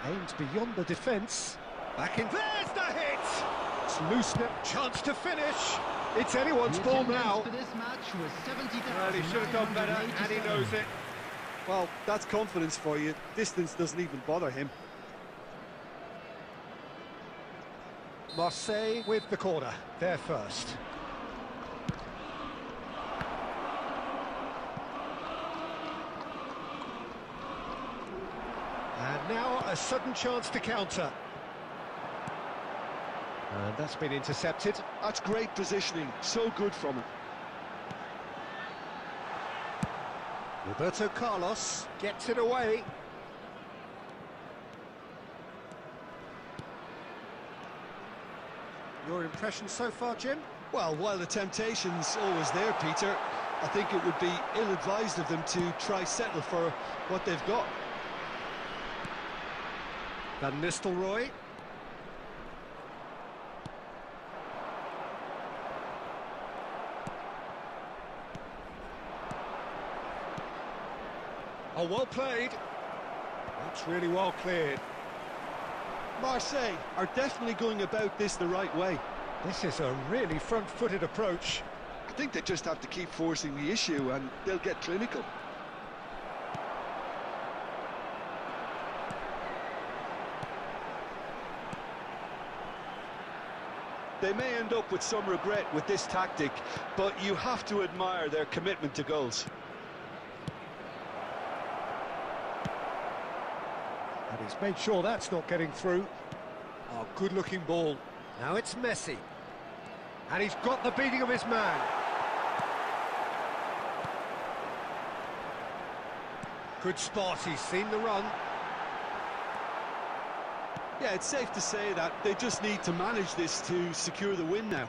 Speaker 1: Aimed beyond the defence. Back in. There's the hit! It's loose now. Chance to finish. It's anyone's ball now.
Speaker 3: For this match was 70,000.
Speaker 1: Well, he should have done better, and he knows it.
Speaker 2: Well, that's confidence for you. Distance doesn't even bother him.
Speaker 1: Marseille with the corner. They're first. And now a sudden chance to counter. And that's been intercepted.
Speaker 2: That's great positioning, so good from him.
Speaker 1: Roberto Carlos gets it away. Your impression so far, Jim?
Speaker 2: Well, while the temptation's always there, Peter, I think it would be ill-advised of them to try settle for what they've got.
Speaker 1: Van Nistelrooy. Oh, well played. That's really well cleared.
Speaker 2: Marseille are definitely going about this the right way.
Speaker 1: This is a really front-footed approach.
Speaker 2: I think they just have to keep forcing the issue and they'll get clinical. They may end up with some regret with this tactic, but you have to admire their commitment to goals.
Speaker 1: And he's made sure that's not getting through. Oh, good-looking ball. Now it's Messi. And he's got the beating of his man. Good spot, he's seen the run.
Speaker 2: Yeah, it's safe to say that they just need to manage this to secure the win now.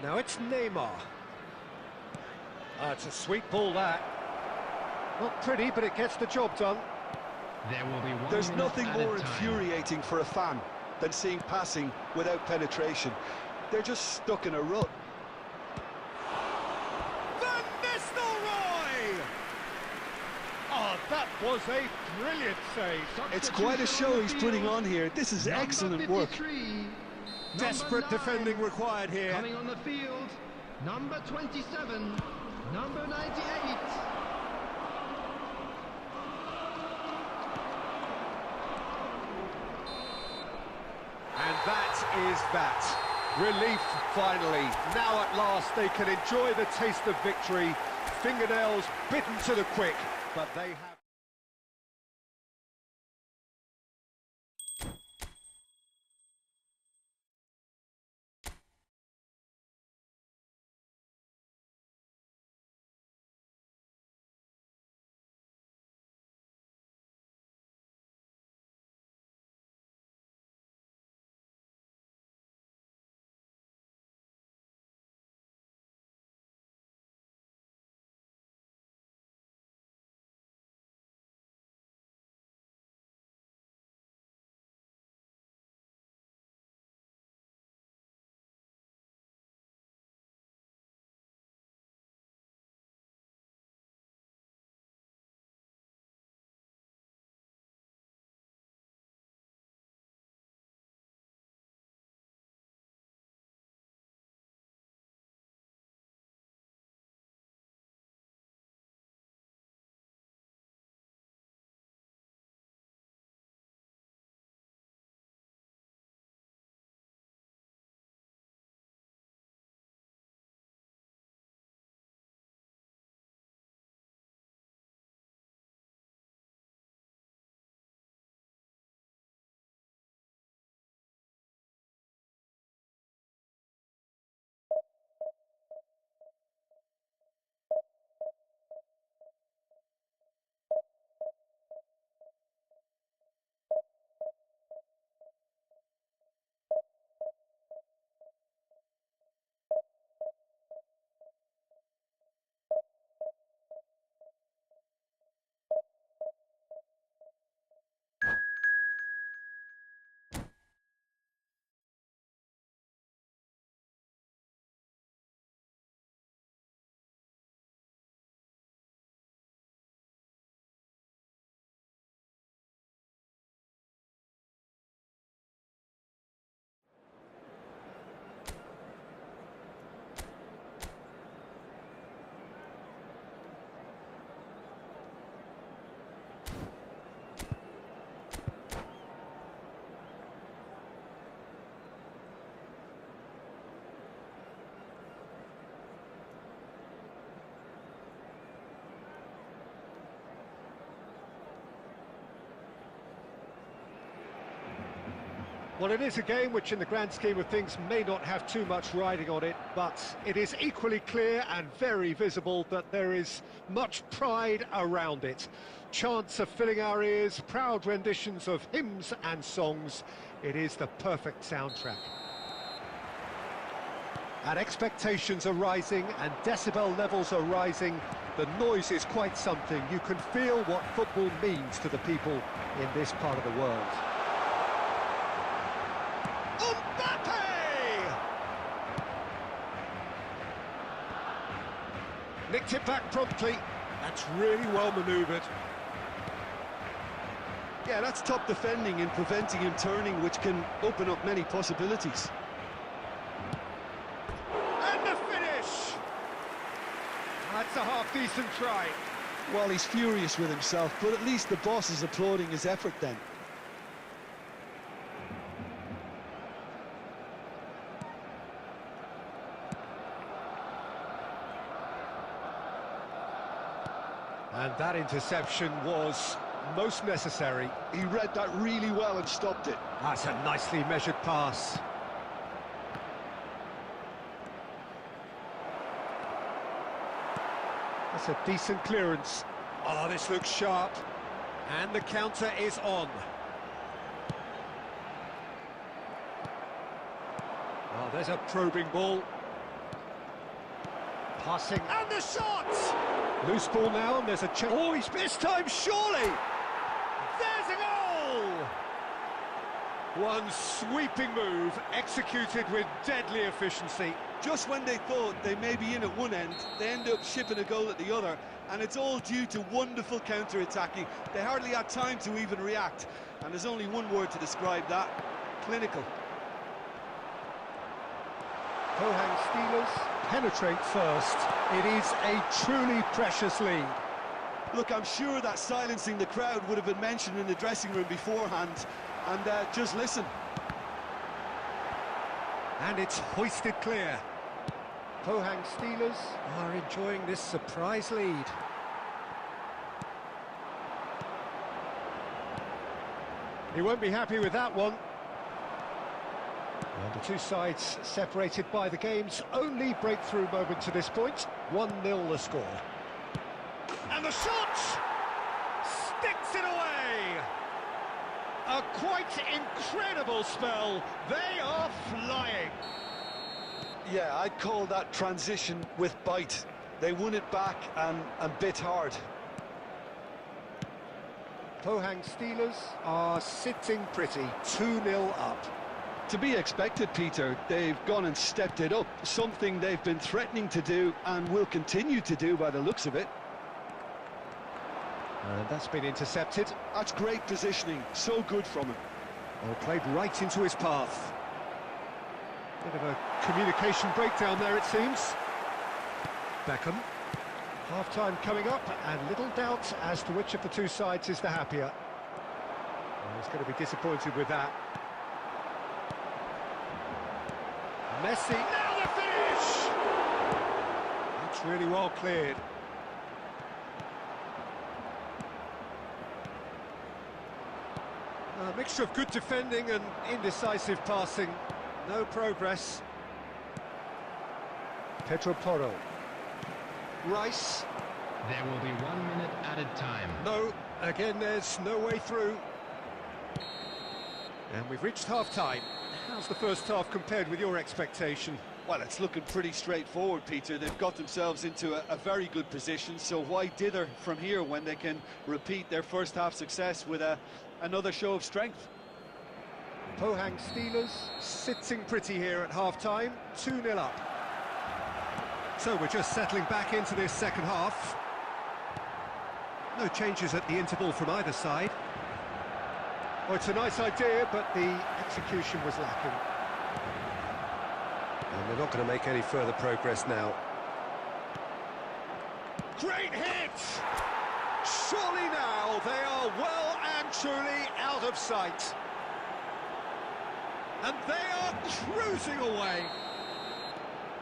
Speaker 1: Now it's Neymar. It's a sweet ball, that. Not pretty, but it gets the job done.
Speaker 3: There will be one
Speaker 2: There's
Speaker 3: minute
Speaker 2: nothing
Speaker 3: added
Speaker 2: more
Speaker 3: time.
Speaker 2: infuriating for a fan than seeing passing without penetration. They're just stuck in a rut.
Speaker 1: Van Nistelrooy! Oh, that was a brilliant save.
Speaker 2: It's quite a show he's putting on here. This is
Speaker 3: Number
Speaker 2: excellent work.
Speaker 3: 53,
Speaker 1: Desperate
Speaker 3: number 9,
Speaker 1: defending required here.
Speaker 3: Coming on the field, number 27, number 98.
Speaker 1: And that is that. Relief, finally. Now at last they can enjoy the taste of victory. Fingernails bitten to the quick, but they have... Well, it is a game which in the grand scheme of things may not have too much riding on it, but it is equally clear and very visible that there is much pride around it. Chants are filling our ears, proud renditions of hymns and songs. It is the perfect soundtrack. And expectations are rising and decibel levels are rising. The noise is quite something. You can feel what football means to the people in this part of the world. Nicked it back promptly. That's really well manoeuvred.
Speaker 2: Yeah, that's top defending and preventing him turning, which can open up many possibilities.
Speaker 1: And the finish! That's a half-decent try.
Speaker 2: Well, he's furious with himself, but at least the boss is applauding his effort then.
Speaker 1: And that interception was most necessary.
Speaker 2: He read that really well and stopped it.
Speaker 1: That's a nicely measured pass. That's a decent clearance. Oh, this looks sharp. And the counter is on. Oh, there's a probing ball. Passing. And the shot! Loose ball now, and there's a chance. Oh, he's missed time, surely! There's a goal! One sweeping move, executed with deadly efficiency.
Speaker 2: Just when they thought they may be in at one end, they end up shipping a goal at the other, and it's all due to wonderful counter-attacking. They hardly had time to even react, and there's only one word to describe that: clinical.
Speaker 1: Pohang Steelers penetrate first. It is a truly precious lead.
Speaker 2: Look, I'm sure that silencing the crowd would have been mentioned in the dressing room beforehand, and just listen.
Speaker 1: And it's hoisted clear. Pohang Steelers are enjoying this surprise lead. He won't be happy with that one. And the two sides separated by the game's only breakthrough moment to this point. 1-0 the score. And the shot! Sticks it away! A quite incredible spell. They are flying.
Speaker 2: Yeah, I'd call that transition with bite. They won it back and bit hard.
Speaker 1: Pohang Steelers are sitting pretty, 2-0 up.
Speaker 2: To be expected, Peter. They've gone and stepped it up, something they've been threatening to do and will continue to do by the looks of it.
Speaker 1: And that's been intercepted.
Speaker 2: That's great positioning, so good from him.
Speaker 1: Well, played right into his path. Bit of a communication breakdown there, it seems. Beckham. Half-time coming up, and little doubt as to which of the two sides is the happier. Well, he's going to be disappointed with that. Messi, now the finish! That's really well cleared. A mixture of good defending and indecisive passing. No progress. Pedro Porro. Rice.
Speaker 3: There will be 1 minute added time.
Speaker 1: No, again there's no way through. And we've reached half-time. How's the first half compared with your expectation?
Speaker 2: Well, it's looking pretty straightforward, Peter. They've got themselves into a very good position, so why dither from here when they can repeat their first half success with another show of strength?
Speaker 1: Pohang Steelers sitting pretty here at half-time, 2-0 up. So we're just settling back into this second half. No changes at the interval from either side. Well, it's a nice idea, but the execution was lacking. And they're not going to make any further progress now. Great hit! Surely now they are well and truly out of sight. And they are cruising away.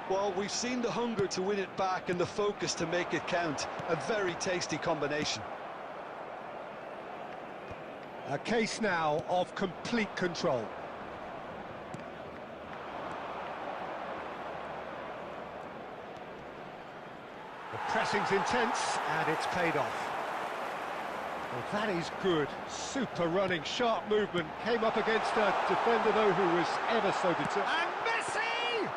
Speaker 2: Well, we've seen the hunger to win it back and the focus to make it count. A very tasty combination.
Speaker 1: A case now of complete control. pressing's intense, and it's paid off. Well, that is good. Super running, sharp movement. Came up against a defender, though, who was ever so determined. And Messi!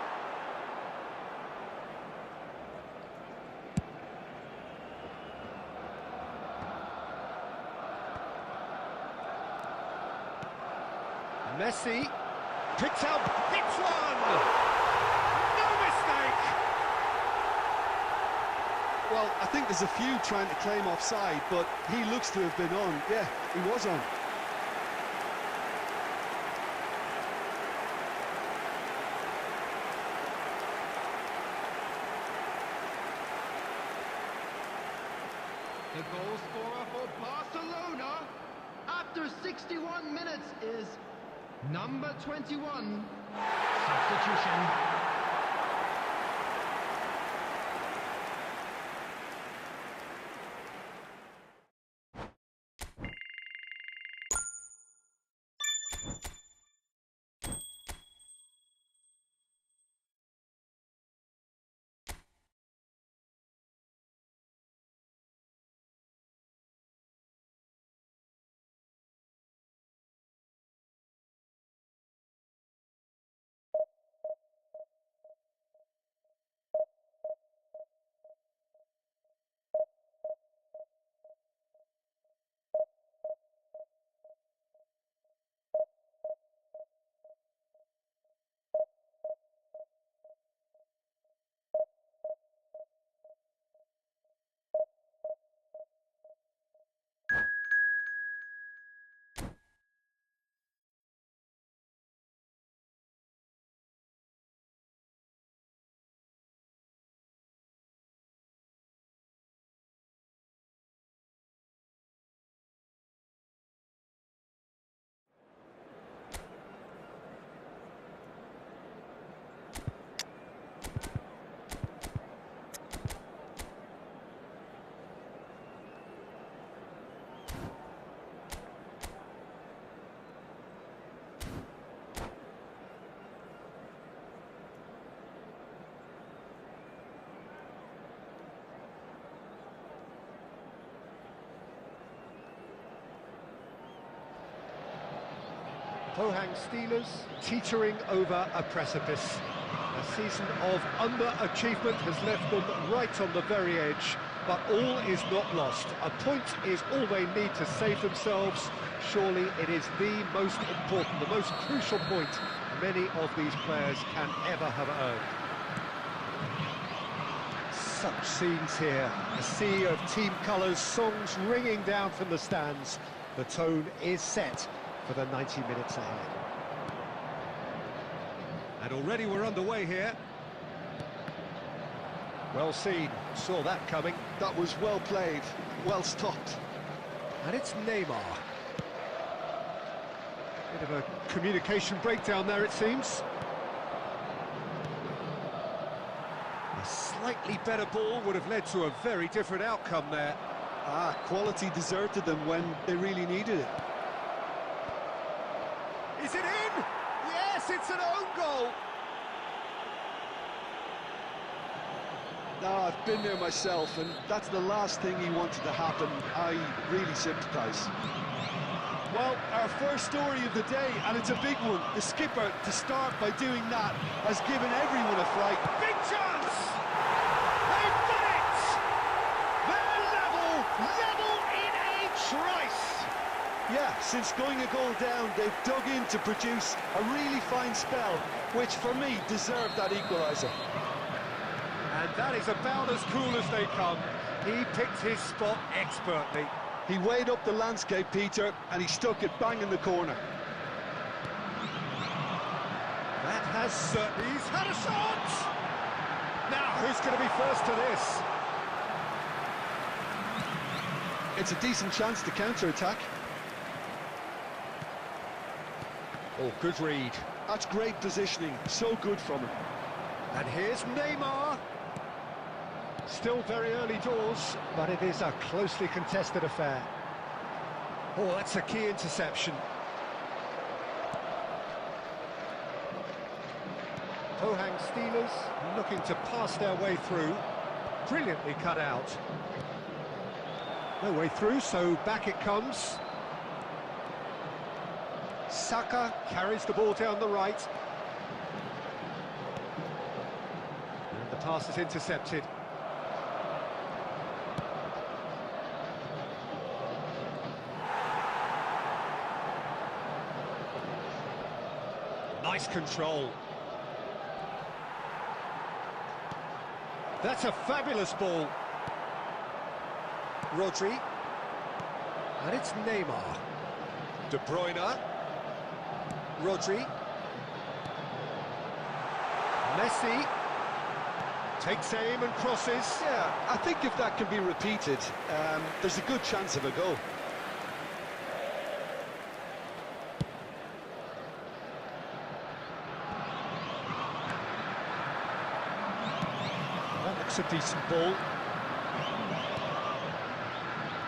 Speaker 1: Messi picks up, hits one! No mistake!
Speaker 2: Well, I think there's a few trying to claim offside, but he looks to have been on. Yeah, he was on.
Speaker 3: The goal scorer for Barcelona after 61 minutes is number 21. Substitution.
Speaker 1: Pohang Steelers teetering over a precipice. A season of underachievement has left them right on the very edge, but all is not lost. A point is all they need to save themselves. Surely it is the most important, the most crucial point many of these players can ever have earned. Such scenes here, a sea of team colours, songs ringing down from the stands. The tone is set for the 90 minutes ahead. And already we're underway here. Well seen, saw that coming.
Speaker 2: That was well played, well stopped.
Speaker 1: And it's Neymar. Bit of a communication breakdown there, it seems. A slightly better ball would have led to a very different outcome there.
Speaker 2: Quality deserted them when they really needed it.
Speaker 1: Is it in? Yes, it's an own goal.
Speaker 2: I've been there myself, and that's the last thing he wanted to happen. I really sympathise. Well, our first story of the day, and it's a big one. The skipper, to start by doing that, has given everyone a fright.
Speaker 1: Big chance! They've done it! They're level in a trice!
Speaker 2: Yeah, since going a goal down, they've dug in to produce a really fine spell, which for me deserved that equaliser.
Speaker 1: And that is about as cool as they come. He picked his spot expertly.
Speaker 2: He weighed up the landscape, Peter, and he stuck it bang in the corner.
Speaker 1: That has certainly... He's had a shot! Now, who's going to be first to this?
Speaker 2: It's a decent chance to counter-attack.
Speaker 1: Oh, good read.
Speaker 2: That's great positioning, so good from him.
Speaker 1: And here's Neymar. Still very early doors, but it is a closely contested affair. Oh, that's a key interception. Pohang Steelers looking to pass their way through. Brilliantly cut out. No way through, so back it comes. Saka carries the ball down the right. And the pass is intercepted. Nice control. That's a fabulous ball. Rodri. And it's Neymar. De Bruyne. Rodri. Messi. Takes aim and crosses.
Speaker 2: Yeah, I think if that can be repeated, there's a good chance of a goal.
Speaker 1: That looks a decent ball.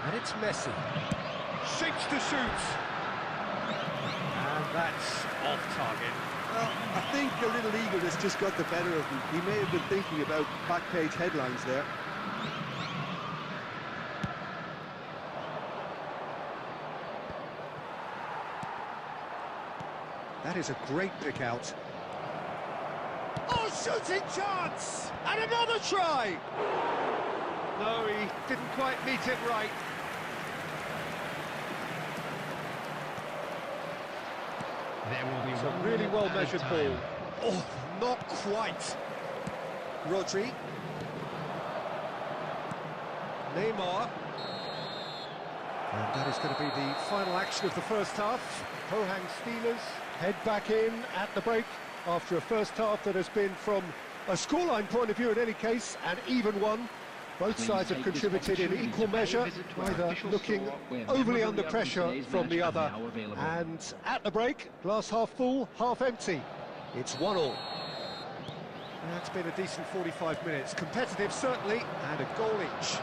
Speaker 1: And it's Messi. Shapes to shoot. And that's off target.
Speaker 6: Well, I think a little eagerness just got the better of him. He may have been thinking about back page headlines there.
Speaker 1: That is a great pick out. Oh, shooting chance! And another try! No, he didn't quite meet it right.
Speaker 3: There will be
Speaker 1: It's a
Speaker 3: one
Speaker 1: really
Speaker 3: minute
Speaker 1: well-measured
Speaker 3: added
Speaker 1: ball.
Speaker 3: time.
Speaker 1: Oh, not quite. Rodri. Neymar. And that is going to be the final action of the first half. Pohang Steelers head back in at the break after a first half that has been, from a scoreline point of view in any case, an even one. Both sides have contributed in equal measure, neither looking overly under pressure from the other. And at the break, glass half full, half empty. It's 1-1. That's been a decent 45 minutes. Competitive, certainly, and a goal each.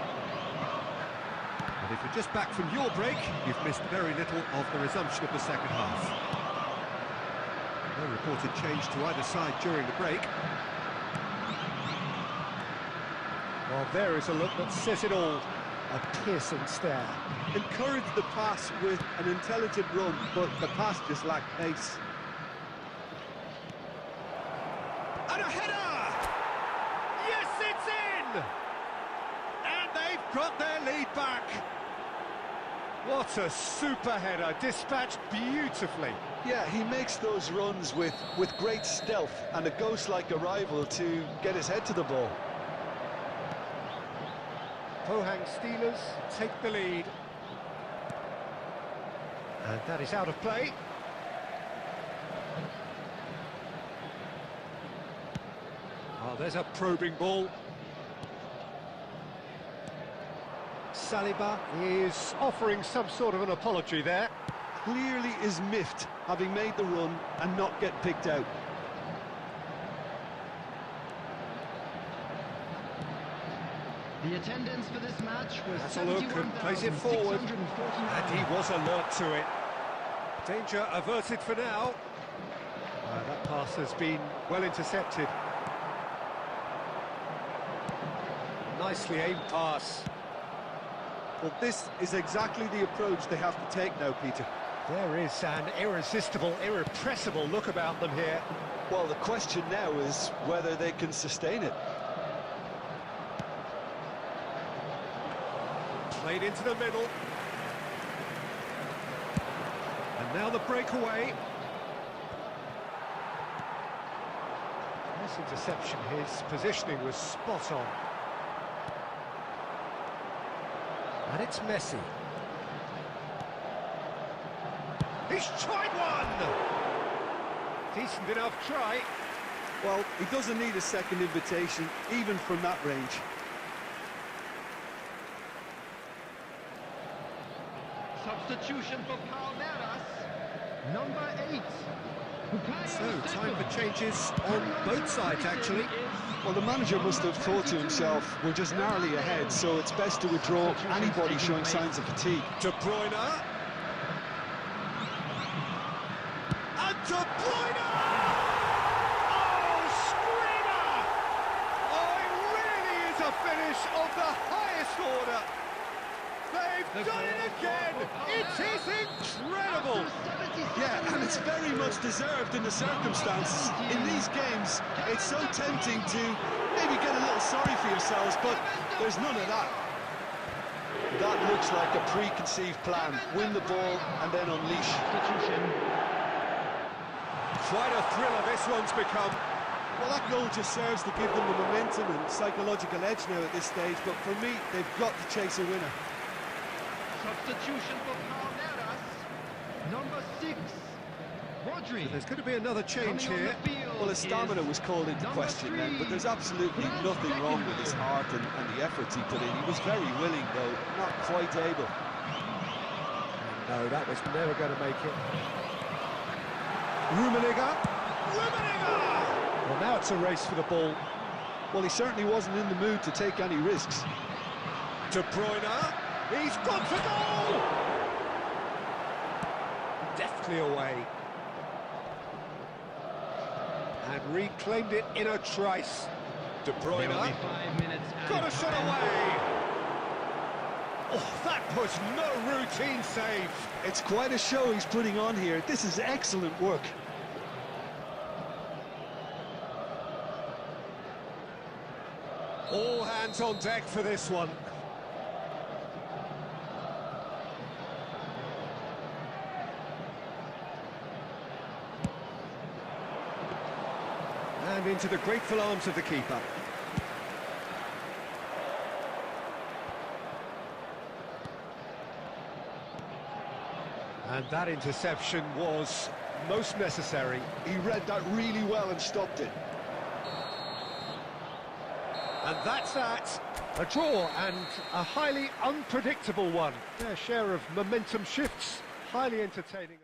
Speaker 1: And if you're just back from your break, you've missed very little of the resumption of the second half. No reported change to either side during the break. Well, there is a look that says it all. A piercing stare.
Speaker 6: Encouraged the pass with an intelligent run, but the pass just lacked pace.
Speaker 1: And a header! Yes, it's in! And they've got their lead back. What a super header, dispatched beautifully.
Speaker 2: Yeah, he makes those runs with great stealth and a ghost-like arrival to get his head to the ball.
Speaker 1: Pohang Steelers take the lead. And that is out of play. Oh, there's a probing ball. Saliba is offering some sort of an apology there.
Speaker 6: Clearly is miffed, having made the run and not get picked out.
Speaker 3: The attendance for this match was
Speaker 1: That's a look and plays it forward. And he was alert to it. Danger averted for now. That pass has been well intercepted. Nicely aimed pass.
Speaker 6: Well, this is exactly the approach they have to take now, Peter.
Speaker 1: There is an irresistible, irrepressible look about them here.
Speaker 2: Well, the question now is whether they can sustain it.
Speaker 1: Played into the middle. And now the breakaway. Nice interception. His positioning was spot on. And it's Messi. He's tried one! Decent enough try.
Speaker 6: Well, he doesn't need a second invitation, even from that range.
Speaker 3: Substitution for Palmeiras, number 8.
Speaker 1: So, time for changes on both sides, actually.
Speaker 2: Well, the manager must have thought to himself, we're just narrowly ahead, so it's best to withdraw anybody showing signs of fatigue.
Speaker 1: De Bruyne. And De Bruyne! Oh, screamer! Oh, it really is a finish finish of the highest order. They've done it again! It is incredible!
Speaker 2: Yeah, and it's very much deserved in the circumstances. In these games, it's so tempting to maybe get a little sorry for yourselves, but there's none of that. That looks like a preconceived plan. Win the ball and then unleash.
Speaker 1: Quite a thriller this one's become.
Speaker 6: Well, that goal just serves to give them the momentum and psychological edge now at this stage, but for me, they've got to chase a winner.
Speaker 3: Substitution for Palmeiras. Number 6, Rodri.
Speaker 1: So there's going to be another change here.
Speaker 2: Well, his stamina was called into question then, but there's absolutely nothing wrong with his heart and the efforts he put in. He was very willing, though, not quite able.
Speaker 1: No, that was never going to make it. Rummenigge! Well, now it's a race for the ball.
Speaker 2: Well, he certainly wasn't in the mood to take any risks.
Speaker 1: De Bruyne, he's gone for goal! Deftly away. And reclaimed it in a trice. De Bruyne,
Speaker 3: There'll be 5 minutes
Speaker 1: got a shot away! Oh, that was no routine save.
Speaker 2: It's quite a show he's putting on here. This is excellent work.
Speaker 1: All hands on deck for this one. And into the grateful arms of the keeper. And that interception was most necessary.
Speaker 2: He read that really well and stopped it.
Speaker 1: And that's that. A draw and a highly unpredictable one. Their share of momentum shifts. Highly entertaining.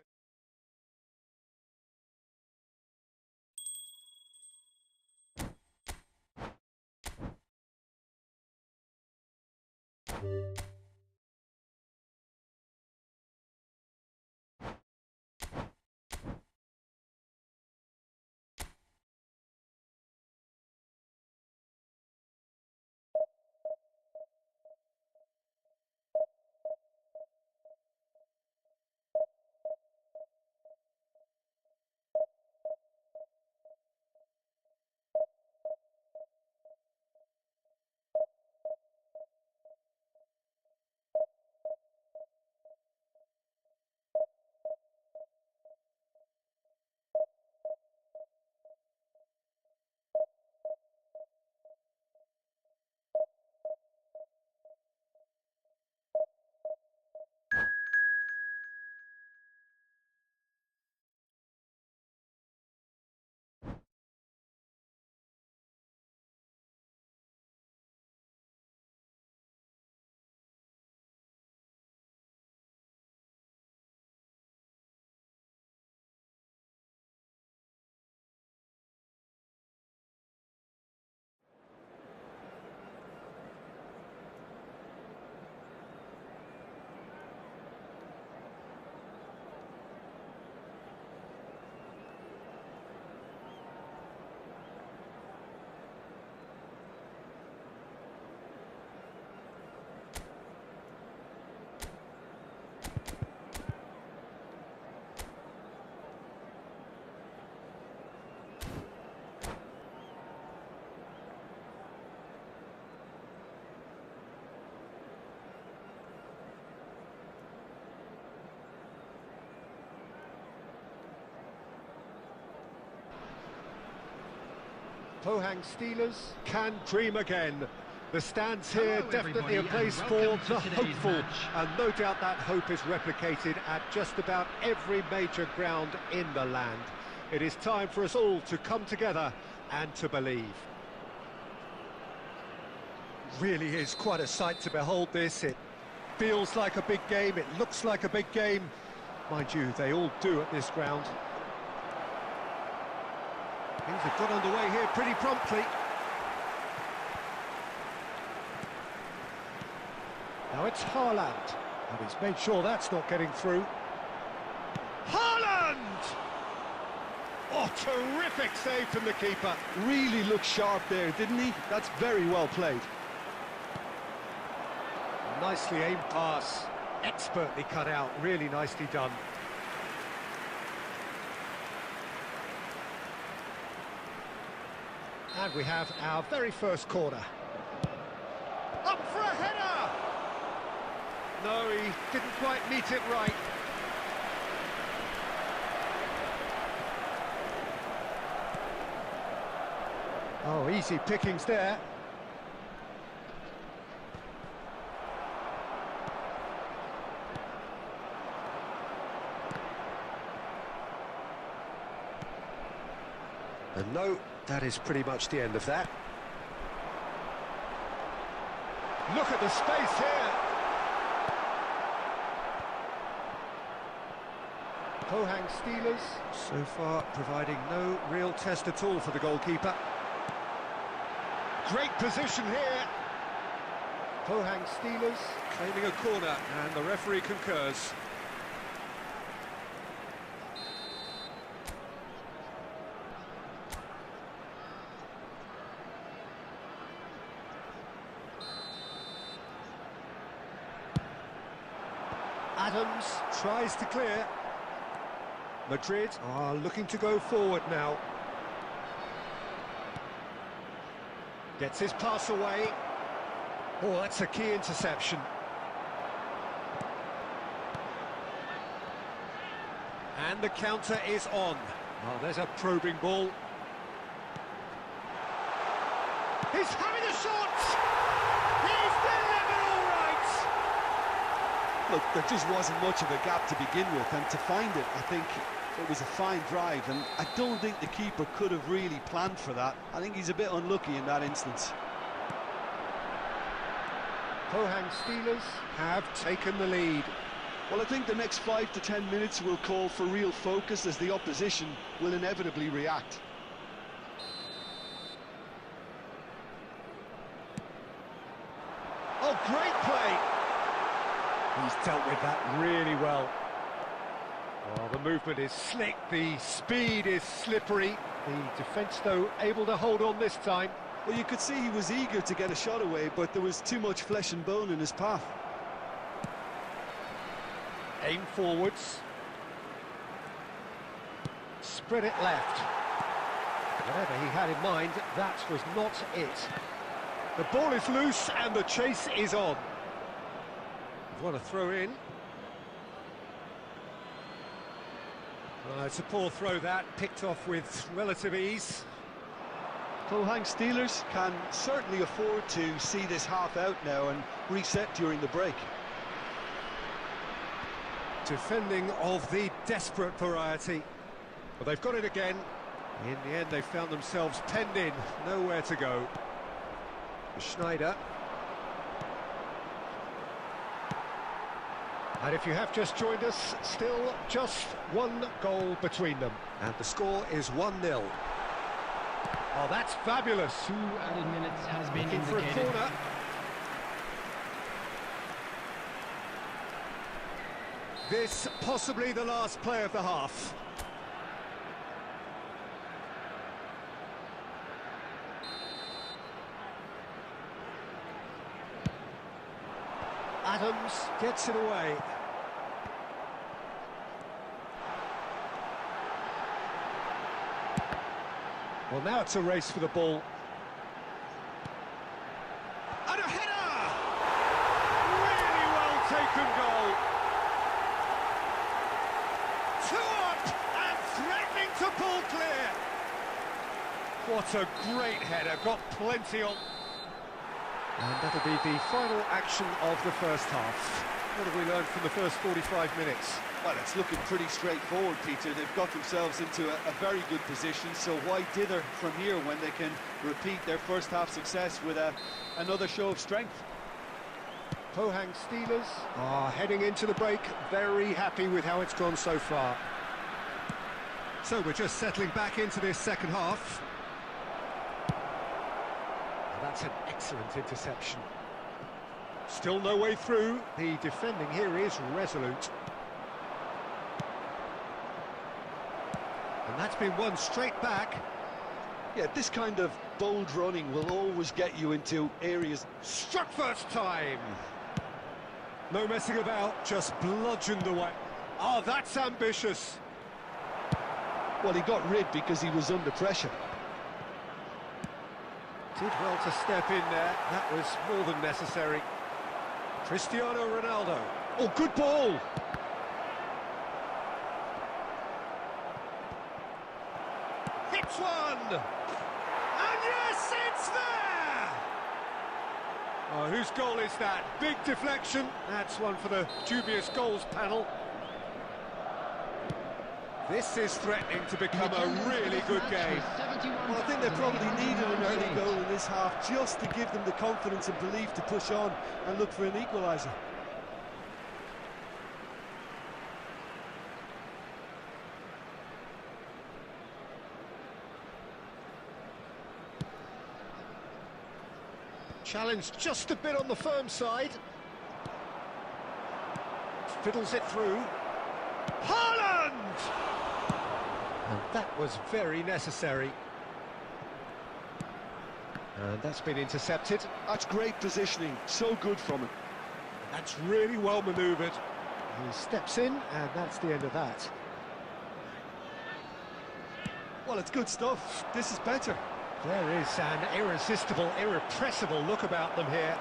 Speaker 1: Pohang Steelers can dream again. The stands here definitely a place for the hopeful, and no doubt that hope is replicated at just about every major ground in the land. It is time for us all to come together and to believe. Really is quite a sight to behold this. It feels like a big game, it looks like a big game. Mind you, they all do at this ground. Things have got underway here pretty promptly. Now it's Haaland, and he's made sure that's not getting through. Haaland! Oh, terrific save from the keeper.
Speaker 2: Really looked sharp there, didn't he? That's very well played.
Speaker 1: Nicely aimed pass, expertly cut out, really nicely done. And we have our very first corner. Up for a header! No, he didn't quite meet it right. Oh, easy pickings there. And no, that is pretty much the end of that. Look at the space here. Pohang Steelers so far providing no real test at all for the goalkeeper. Great position here. Pohang Steelers claiming a corner, and the referee concurs. Adams tries to clear. Madrid are looking to go forward now. Gets his pass away. Oh, that's a key interception. And the counter is on. Oh, there's a probing ball. He's having a shot! He's delivered all right!
Speaker 6: Look, there just wasn't much of a gap to begin with, and to find it, I think it was a fine drive, and I don't think the keeper could have really planned for that. I think he's a bit unlucky in that instance.
Speaker 1: Pohang Steelers have taken the lead.
Speaker 2: Well, I think the next 5 to 10 minutes will call for real focus, as the opposition will inevitably react.
Speaker 1: Oh, great play! He's dealt with that really well. Oh, the movement is slick, the speed is slippery. The defence, though, able to hold on this time.
Speaker 6: Well, you could see he was eager to get a shot away, but there was too much flesh and bone in his path.
Speaker 1: Aim forwards. Spread it left. Whatever he had in mind, that was not it. The ball is loose and the chase is on. What a throw in. It's a poor throw that, picked off with relative ease.
Speaker 2: Pohang Steelers can certainly afford to see this half out now and reset during the break.
Speaker 1: Defending of the desperate variety. Well, they've got it again. In the end, they found themselves penned in, nowhere to go. Schneider. And if you have just joined us, still just one goal between them. And the score is 1-0. Oh, that's fabulous.
Speaker 5: 2 added minutes has been
Speaker 1: Looking for a
Speaker 5: indicated.
Speaker 1: corner. This possibly the last play of the half. Adams gets it away. Well, now it's a race for the ball. And a header! Really well taken goal. 2 up and threatening to pull clear. What a great header, got plenty on. And that'll be the final action of the first half. What have we learned from the first 45 minutes?
Speaker 2: Well, it's looking pretty straightforward, Peter. They've got themselves into a very good position, so why dither from here when they can repeat their first half success with another show of strength?
Speaker 1: Pohang Steelers are heading into the break, very happy with how it's gone so far. So we're just settling back into this second half. That's an excellent interception. Still no way through. The defending here is resolute. And that's been won straight back.
Speaker 2: Yeah, this kind of bold running will always get you into areas.
Speaker 1: Struck first time. No messing about, just bludgeoned away. Oh, that's ambitious.
Speaker 2: Well, he got rid because he was under pressure.
Speaker 1: Did well to step in there. That was more than necessary. Cristiano Ronaldo. Oh, good ball. Hits one. And yes, it's there. Oh, whose goal is that? Big deflection. That's one for the dubious goals panel. This is threatening to become a really good game.
Speaker 6: Well, I think they probably needed an early goal in this half just to give them the confidence and belief to push on and look for an equaliser.
Speaker 1: Challenged just a bit on the firm side. Fiddles it through. Haaland! And that was very necessary. And that's been intercepted.
Speaker 2: That's great positioning, so good from him.
Speaker 1: That's really well manoeuvred. He steps in, and that's the end of that.
Speaker 6: Well, it's good stuff. This is better.
Speaker 1: There is an irresistible, irrepressible look about them here.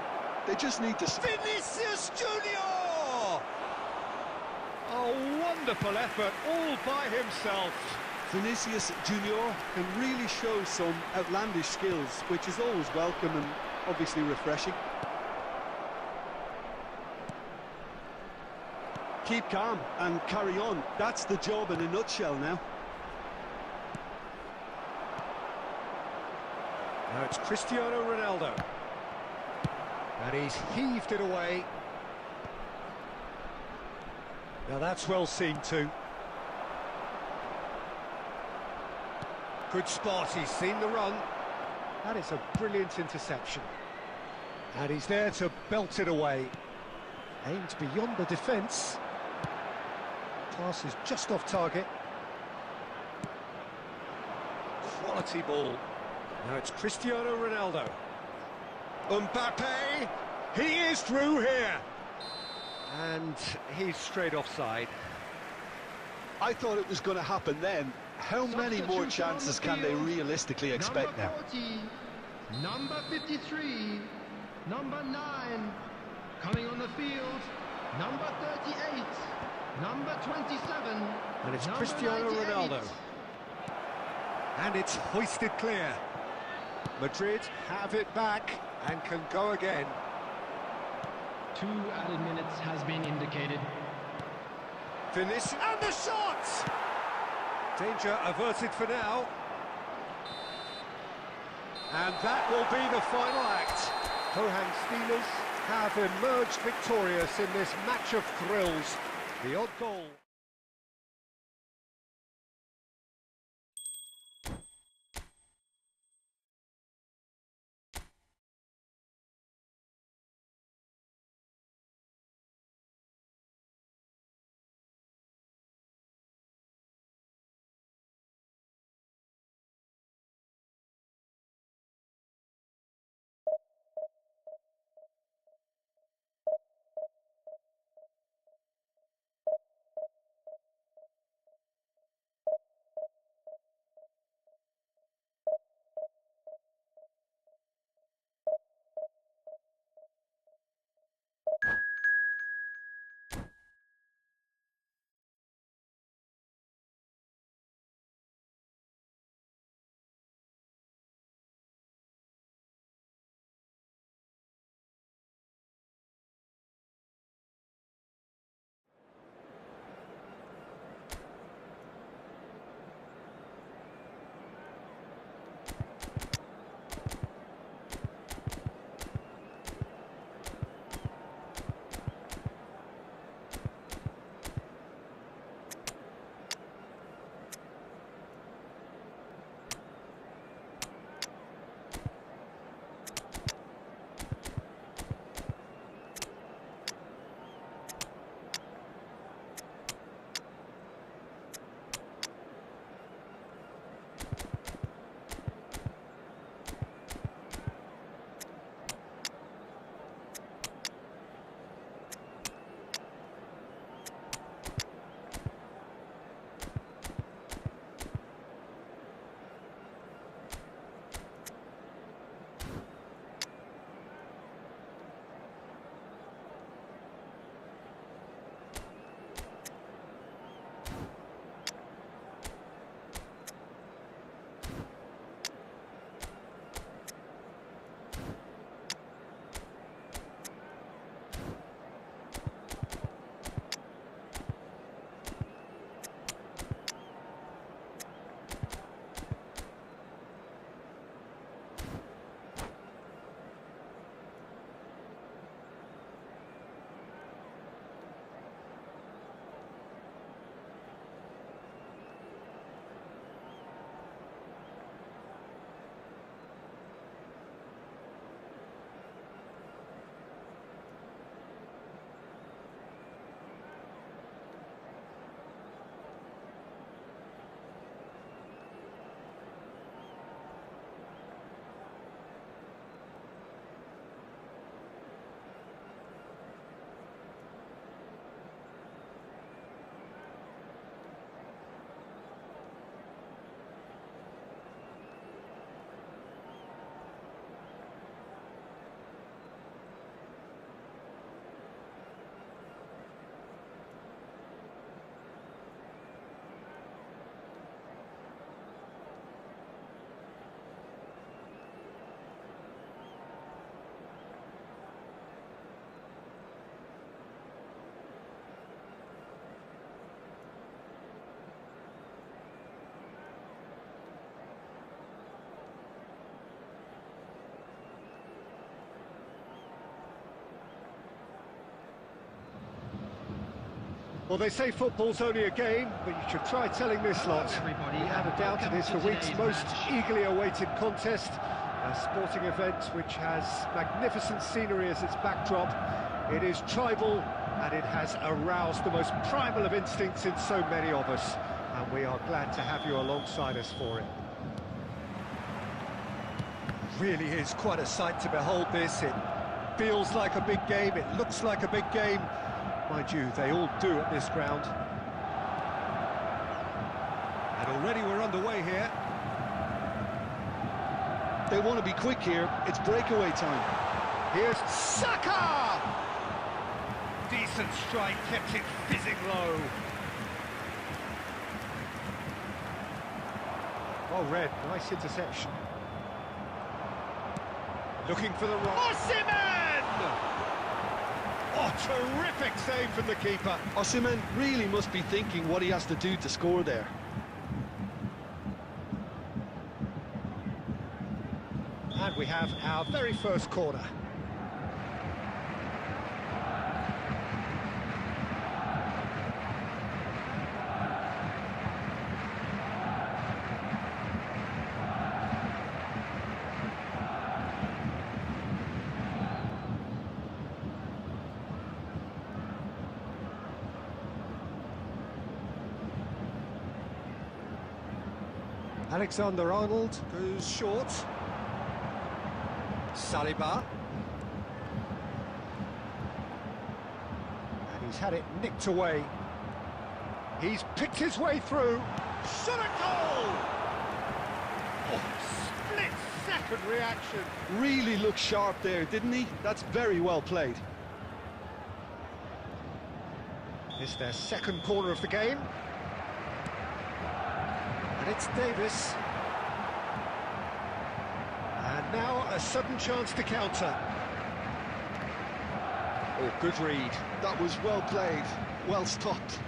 Speaker 2: They just need to...
Speaker 1: Vinicius Junior! A wonderful effort, all by himself.
Speaker 6: Vinicius Junior can really show some outlandish skills, which is always welcome and obviously refreshing. Keep calm and carry on. That's the job in a nutshell now.
Speaker 1: Now it's Cristiano Ronaldo. And he's heaved it away. Now that's well seen too. Good spot, he's seen the run. That is a brilliant interception. And he's there to belt it away. Aimed beyond the defence. Pass is just off target. Quality ball. Now it's Cristiano Ronaldo. Mbappe! He is through here! And he's straight offside.
Speaker 2: I thought it was going to happen then. How many more chances can they realistically expect now?
Speaker 3: Number 40, number 53, number 9, coming on the field, number 38, number 27,
Speaker 1: And it's
Speaker 3: number
Speaker 1: Cristiano
Speaker 3: 98.
Speaker 1: Ronaldo. And it's hoisted clear. Madrid have it back and can go again.
Speaker 5: 2 added minutes has been indicated.
Speaker 1: Vinicius, and the shot! Danger averted for now. And that will be the final act. Cohan Steelers have emerged victorious in this match of thrills. The odd goal. Well, they say football's only a game, but you should try telling this lot.
Speaker 3: everybody,
Speaker 1: Without a doubt, it is the week's most eagerly awaited contest. A sporting event which has magnificent scenery as its backdrop. It is tribal, and it has aroused the most primal of instincts in so many of us. And we are glad to have you alongside us for it. Really is quite a sight to behold this. It feels like a big game, it looks like a big game. Mind you, they all do at this ground. And already we're underway here.
Speaker 2: They want to be quick here. It's breakaway time.
Speaker 1: Here's Saka! Decent strike, kept it fizzing low. Well read, nice interception. Looking for the wrong... Osimhen! Oh, terrific save from the keeper.
Speaker 2: Osimhen really must be thinking what he has to do to score there.
Speaker 1: And we have our very first corner. Alexander-Arnold goes short. Saliba. And he's had it nicked away. He's picked his way through. Shot a goal! Oh, split-second reaction.
Speaker 2: Really looked sharp there, didn't he? That's very well played.
Speaker 1: It's their second corner of the game. And it's Davis. And now a sudden chance to counter. Oh, good read.
Speaker 2: That was well played, well stopped.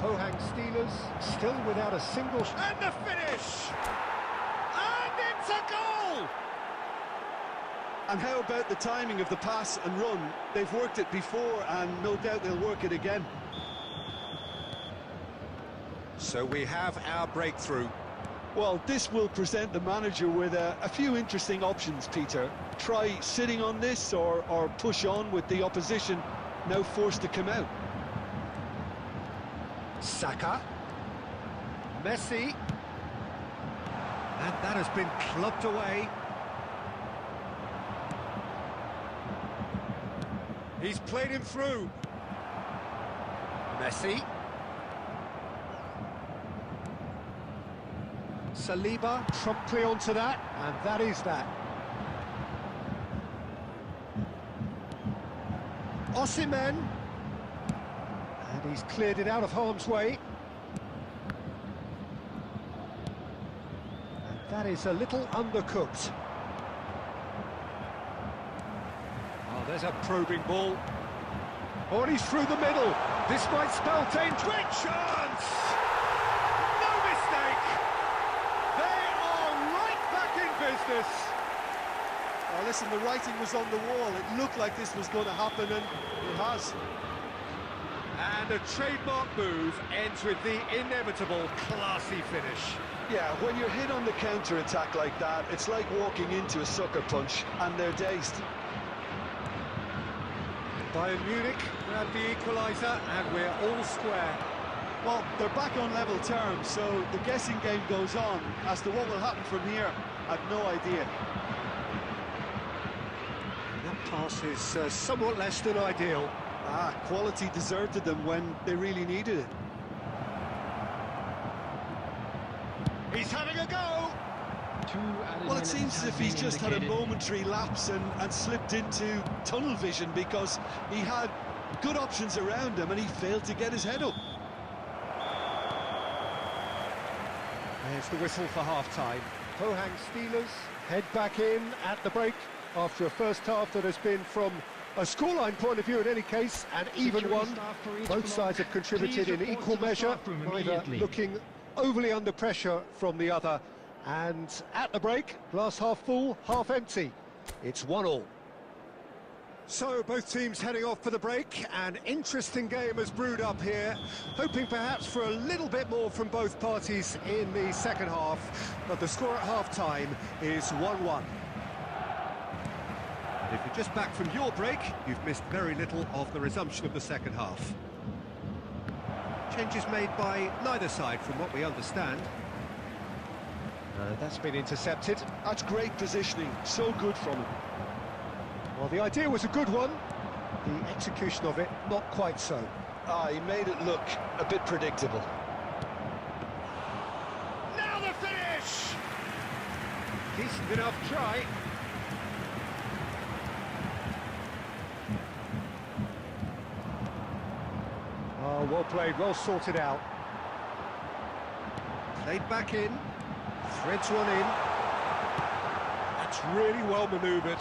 Speaker 1: Pohang Steelers still without a single... And the finish! And it's a goal!
Speaker 2: And how about the timing of the pass and run? They've worked it before, and no doubt they'll work it again.
Speaker 1: So we have our breakthrough.
Speaker 2: Well, this will present the manager with a few interesting options, Peter. Try sitting on this or push on with the opposition now forced to come out.
Speaker 1: Saka. Messi. And that has been clubbed away. He's played him through. Messi. Saliba promptly onto that, and that is that. Osimhen. And he's cleared it out of harm's way. And that is a little undercooked. Oh, there's a probing ball. Oh, and he's through the middle. This might spell danger. Great chance! No mistake! They are right back in business.
Speaker 6: Oh, listen, the writing was on the wall. It looked like this was going to happen, and it has.
Speaker 1: And a trademark move ends with the inevitable classy finish.
Speaker 2: Yeah, when you're hit on the counter-attack like that, it's like walking into a sucker punch, and they're dazed.
Speaker 1: Bayern Munich grab the equaliser, and we're all square.
Speaker 6: Well, they're back on level terms, so the guessing game goes on. As to what will happen from here, I've no idea.
Speaker 1: That pass is somewhat less than ideal.
Speaker 6: Quality deserted them when they really needed it.
Speaker 1: He's having a go!
Speaker 6: Well, it seems as if he's just had a momentary lapse and slipped into tunnel vision, because he had good options around him and he failed to get his head up.
Speaker 1: There's the whistle for half-time. Pohang Steelers head back in at the break after a first half that has been from A scoreline point of view in any case, an even one. Both sides have contributed in equal measure, neither looking overly under pressure from the other. And at the break, glass half full, half empty. It's 1-1. So both teams heading off for the break. An interesting game has brewed up here, hoping perhaps for a little bit more from both parties in the second half, but the score at half-time is 1-1. If you're just back from your break, you've missed very little of the resumption of the second half. Changes made by neither side from what we understand. That's been intercepted.
Speaker 2: That's great positioning, so good from him.
Speaker 1: Well, the idea was a good one, the execution of it not quite so.
Speaker 2: He made it look a bit predictable.
Speaker 1: Now the finish! Decent enough try. Oh, well played, well sorted out. Played back in, threads one in. That's really well manoeuvred.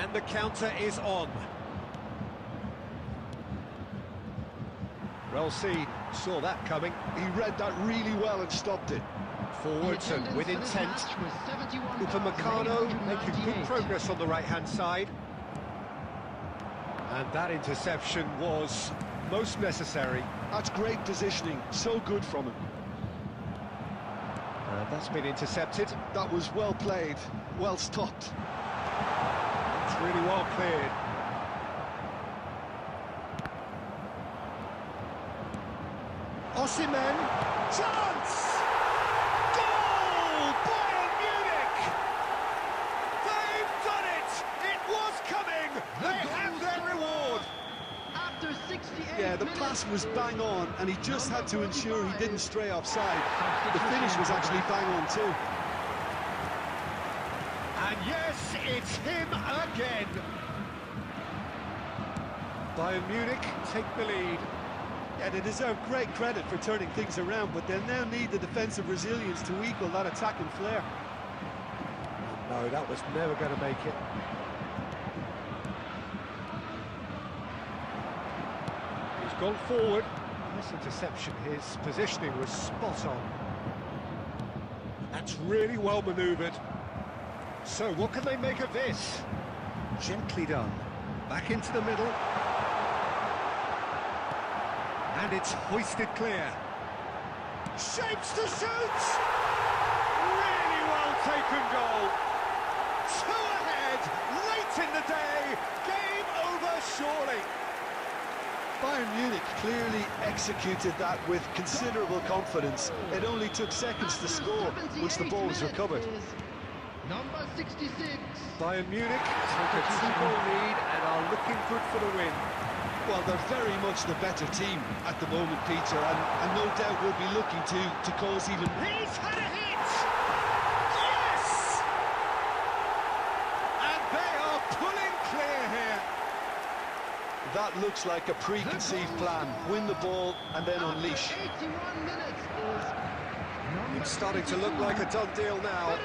Speaker 1: And the counter is on. Relsey saw that coming.
Speaker 2: He read that really well and stopped it.
Speaker 1: Forwards and with intent. Upamecano making good progress on the right-hand side. And that interception was most necessary.
Speaker 2: That's great positioning, so good from him.
Speaker 1: That's been intercepted.
Speaker 2: That was well played, well stopped.
Speaker 1: It's really well cleared. Osimhen, chance! Goal! Bayern Munich! They've done it! It was coming! They have their reward!
Speaker 3: After 68
Speaker 6: Yeah, the pass was bang on, and he just had to ensure he didn't stray offside. The finish was actually bang on too.
Speaker 1: And yes, it's him again! Bayern Munich take the lead.
Speaker 6: Yeah, they deserve great credit for turning things around, but they'll now need the defensive resilience to equal that attacking flair.
Speaker 1: No, that was never going to make it. He's gone forward. Nice interception. His positioning was spot on. That's really well manoeuvred. So what can they make of this? Gently done. Back into the middle. And it's hoisted clear. Shapes to shoot! Really well taken goal. 2 ahead, late in the day. Game over surely.
Speaker 6: Bayern Munich clearly executed that with considerable confidence. It only took seconds to score once the ball was recovered.
Speaker 3: Number 66.
Speaker 1: Bayern Munich take a 2-goal lead and are looking good for the win.
Speaker 6: Well, they're very much the better team at the moment, Peter, and no doubt will be looking to cause even...
Speaker 1: He's had a hit! Yes! And they are pulling clear here.
Speaker 6: That looks like a preconceived plan. Win the ball and then unleash.
Speaker 3: 81 minutes is
Speaker 1: It's starting to look like a done deal now.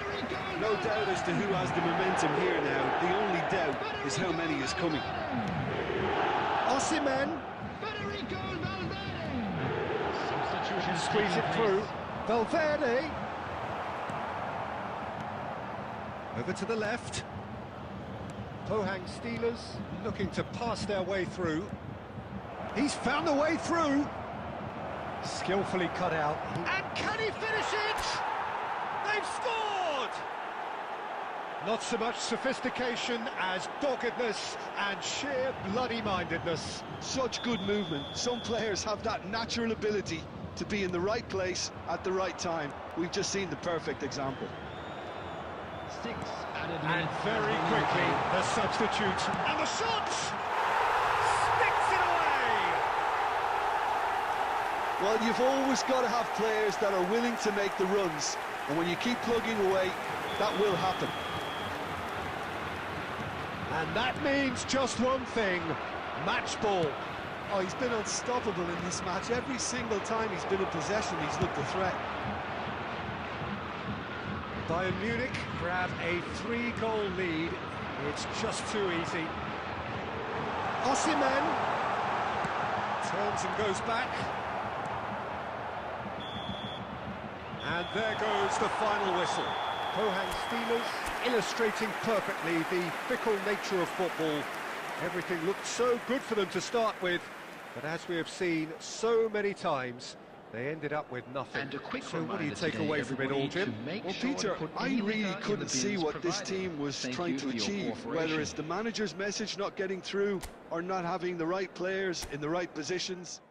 Speaker 6: No doubt as to who has the momentum here now. The only doubt is how many is coming.
Speaker 1: Osimhen
Speaker 3: Federico Valverde.
Speaker 5: Substitution
Speaker 1: squeeze it through. Valverde. Over to the left. Pohang Steelers looking to pass their way through. He's found a way through. Skillfully cut out. And can he finish it? They've scored! Not so much sophistication as doggedness and sheer bloody-mindedness.
Speaker 2: Such good movement. Some players have that natural ability to be in the right place at the right time. We've just seen the perfect example.
Speaker 5: 6 added
Speaker 1: And
Speaker 5: minutes.
Speaker 1: very quickly, the substitute. And the shot! Sticks it away!
Speaker 2: Well, you've always got to have players that are willing to make the runs. And when you keep plugging away, that will happen.
Speaker 1: And that means just one thing, match ball.
Speaker 6: Oh, he's been unstoppable in this match. Every single time he's been in possession, he's looked a threat.
Speaker 1: Bayern Munich grab a 3-goal lead. It's just too easy. Osimhen turns and goes back. And there goes the final whistle. Pohang Steelers illustrating perfectly the fickle nature of football. Everything looked so good for them to start with, but as we have seen so many times, they ended up with nothing.
Speaker 3: And a quick
Speaker 1: so what do you
Speaker 3: reminder
Speaker 1: take away from it all, Jim?
Speaker 2: Well, Peter, I really couldn't see what this team was trying to achieve, whether it's the manager's message not getting through or not having the right players in the right positions.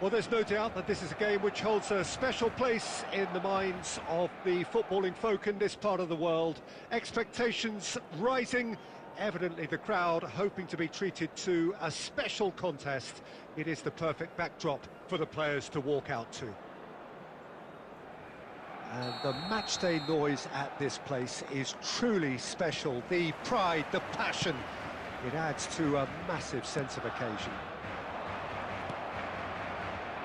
Speaker 1: Well, there's no doubt that this is a game which holds a special place in the minds of the footballing folk in this part of the world. Expectations rising, evidently the crowd hoping to be treated to a special contest. It is the perfect backdrop for the players to walk out to. And the matchday noise at this place is truly special. The pride, the passion, it adds to a massive sense of occasion.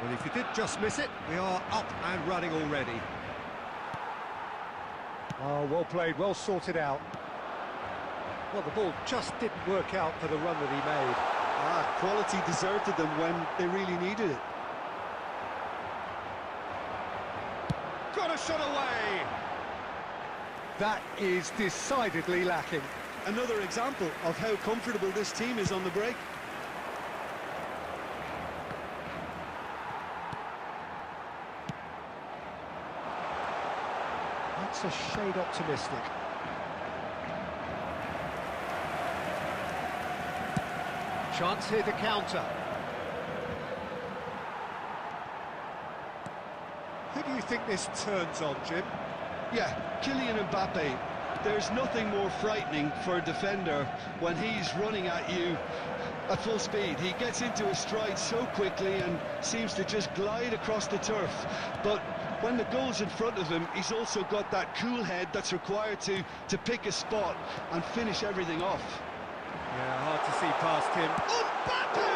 Speaker 1: Well, if you did just miss it, we are up and running already. Oh, well played, well sorted out. Well, the ball just didn't work out for the run that he made.
Speaker 2: Quality deserted them when they really needed it.
Speaker 1: Got a shot away! That is decidedly lacking.
Speaker 2: Another example of how comfortable this team is on the break.
Speaker 1: That's a shade optimistic. Chance here to counter. Who do you think this turns on, Jim?
Speaker 2: Yeah, Kylian Mbappe. There's nothing more frightening for a defender when he's running at you at full speed. He gets into his stride so quickly and seems to just glide across the turf. But when the goal's in front of him, he's also got that cool head that's required to pick a spot and finish everything off.
Speaker 1: Yeah, hard to see past him. Mbappe!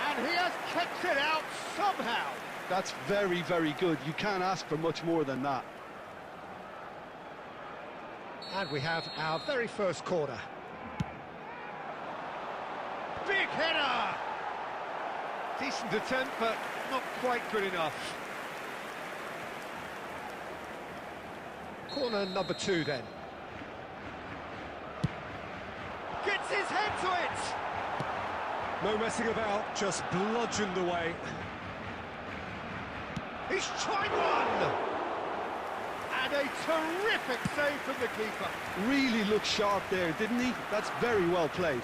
Speaker 1: And he has kept it out somehow.
Speaker 2: That's very, very good. You can't ask for much more than that.
Speaker 1: And we have our very first corner. Big header! Decent attempt, but not quite good enough. Corner number 2 then. Gets his head to it! No messing about, just bludgeoned away. He's tried one! And a terrific save from the keeper.
Speaker 6: Really looked sharp there, didn't he? That's very well played.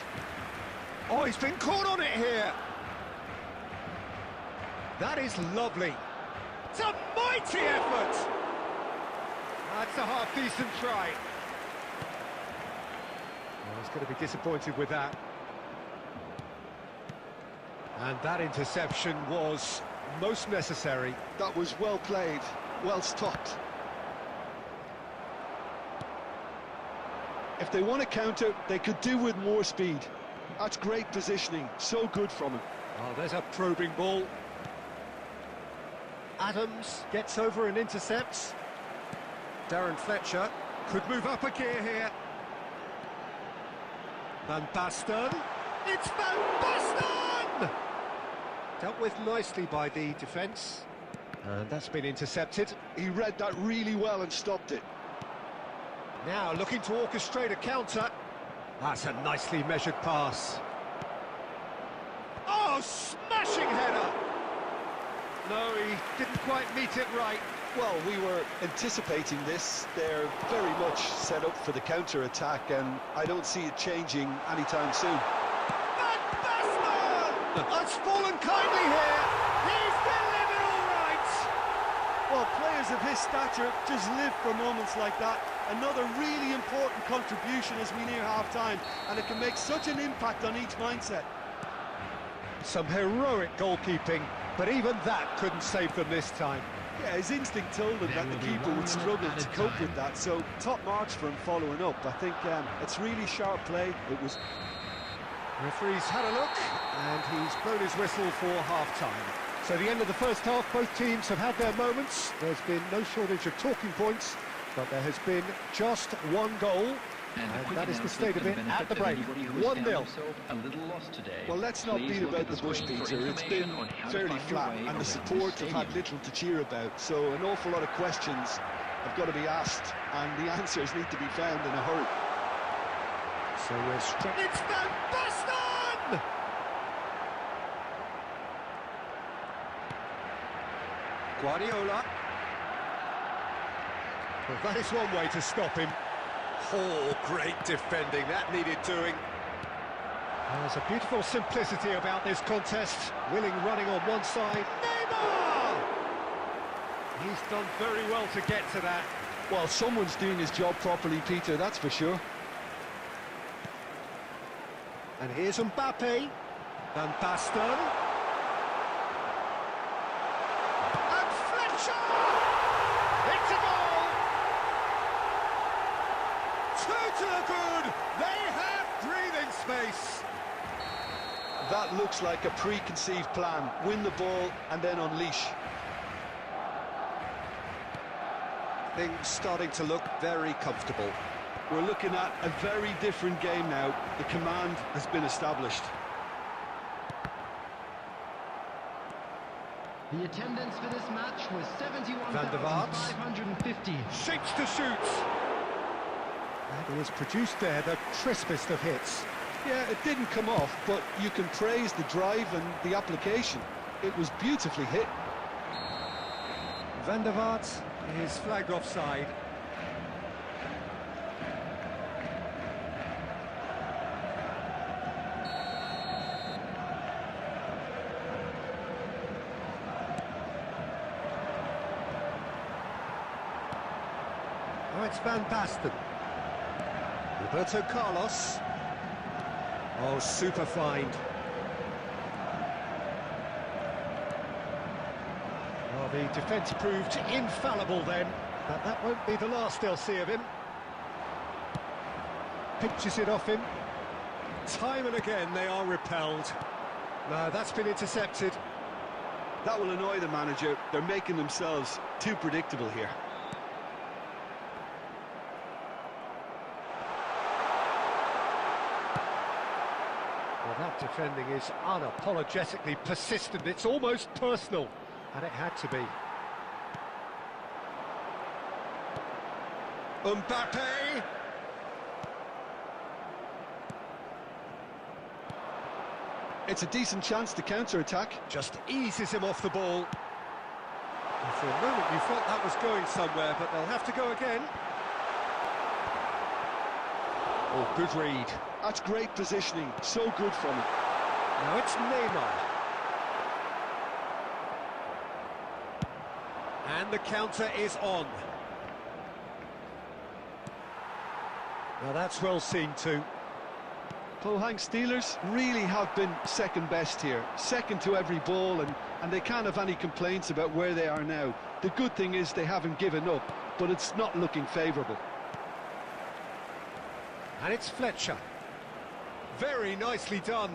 Speaker 1: Oh, he's been caught on it here. That is lovely. It's a mighty effort. That's a half-decent try. Well, he's going to be disappointed with that. And that interception was most necessary.
Speaker 2: That was well played, well stopped. If they want to counter, they could do with more speed. That's great positioning, so good from him.
Speaker 1: Oh, there's a probing ball. Adams gets over and intercepts. Darren Fletcher could move up a gear here. Van Basten. It's Van Basten! Dealt with nicely by the defence. And that's been intercepted.
Speaker 2: He read that really well and stopped it.
Speaker 1: Now looking to orchestrate a counter. That's a nicely measured pass. Oh, smashing header! No, he didn't quite meet it right.
Speaker 2: Well, we were anticipating this. They're very much set up for the counter-attack, and I don't see it changing anytime soon.
Speaker 1: Van Basten! That's fallen kindly here. He's delivered all right.
Speaker 6: Well, players of his stature just live for moments like that. Another really important contribution as we near half-time, and it can make such an impact on each mindset.
Speaker 1: Some heroic goalkeeping, but even that couldn't save them this time.
Speaker 6: Yeah, his instinct told him that the keeper would struggle to cope with that, so top marks for him following up. I think it's really sharp play. It was.
Speaker 1: Referee's had a look, and he's blown his whistle for half-time. So the end of the first half, both teams have had their moments. There's been no shortage of talking points, but there has been just one goal. And that is the state of it at the break. 1-0.
Speaker 2: Well, let's not beat about the bush, Peter. It's been fairly flat, and the support have had little to cheer about. So an awful lot of questions have got to be asked, and the answers need to be found in a hurry.
Speaker 1: So we're straight. It's Van Basten! Guardiola. Well, that is one way to stop him. Oh, great defending, that needed doing. There's a beautiful simplicity about this contest. Willing running on one side. Neymar! He's done very well to get to that.
Speaker 2: Well, someone's doing his job properly, Peter, that's for sure.
Speaker 1: And here's Mbappe. Van Basten. And Fletcher! It's a goal! To the good, they have breathing space.
Speaker 2: That looks like a preconceived plan. Win the ball and then unleash.
Speaker 1: Things starting to look very comfortable.
Speaker 2: We're looking at a very different game now. The command has been established.
Speaker 3: The attendance for this match was
Speaker 1: Van der Vaart.
Speaker 3: 71,550.
Speaker 1: Shapes to shoot. And he has produced there the crispest of hits.
Speaker 2: Yeah, it didn't come off, but you can praise the drive and the application. It was beautifully hit.
Speaker 1: Van der Vaart is flagged offside. Oh, it's Van Basten. Roberto Carlos. Oh, super find. Well, the defence proved infallible then, but that won't be the last they'll see of him. Pinches it off him. Time and again they are repelled. No, that's been intercepted.
Speaker 2: That will annoy the manager. They're making themselves too predictable here.
Speaker 1: Well, that defending is unapologetically persistent. It's almost personal, and it had to be. Mbappe!
Speaker 2: It's a decent chance to counter-attack.
Speaker 1: Just eases him off the ball. And for a moment you thought that was going somewhere, but they'll have to go again. Oh, good read.
Speaker 2: That's great positioning, so good from him.
Speaker 1: Now it's Neymar. And the counter is on. Now that's well seen too.
Speaker 2: Pohang Steelers really have been second best here, second to every ball, and they can't have any complaints about where they are now. The good thing is they haven't given up, but it's not looking favourable.
Speaker 1: And it's Fletcher. Very nicely done.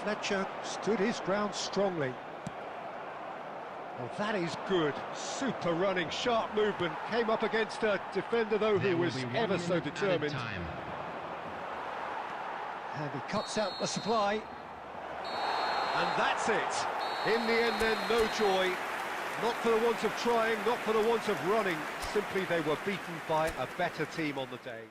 Speaker 1: Fletcher stood his ground strongly. Well, that is good. Super running, sharp movement. Came up against a defender, though, who was ever so determined. And he cuts out the supply. And that's it. In the end, then, no joy. Not for the want of trying, not for the want of running. Simply they were beaten by a better team on the day.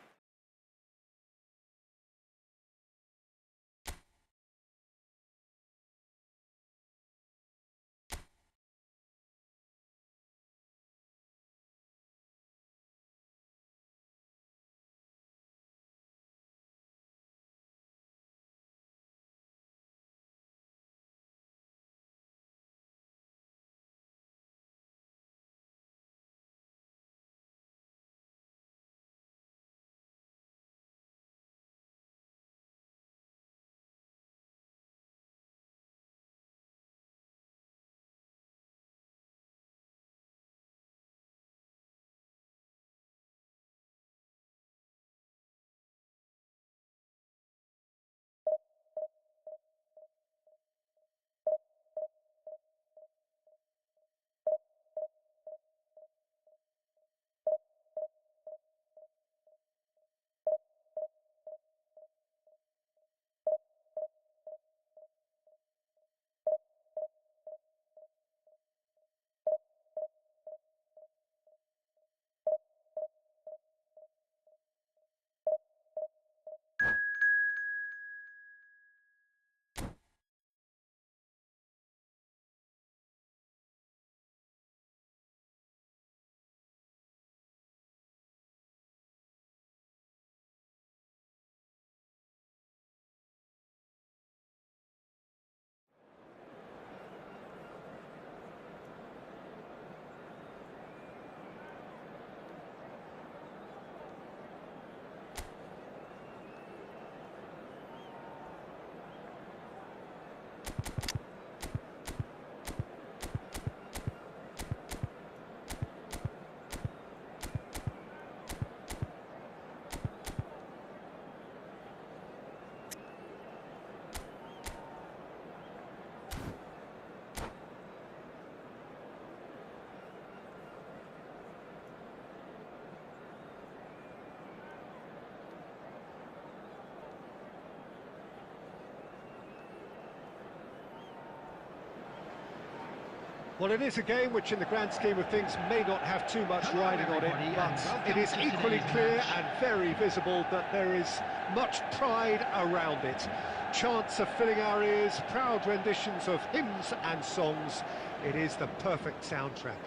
Speaker 1: Well, it is a game which, in the grand scheme of things, may not have too much riding on it, but it is equally clear and very visible that there is much pride around it. Chants are filling our ears, proud renditions of hymns and songs. It is the perfect soundtrack.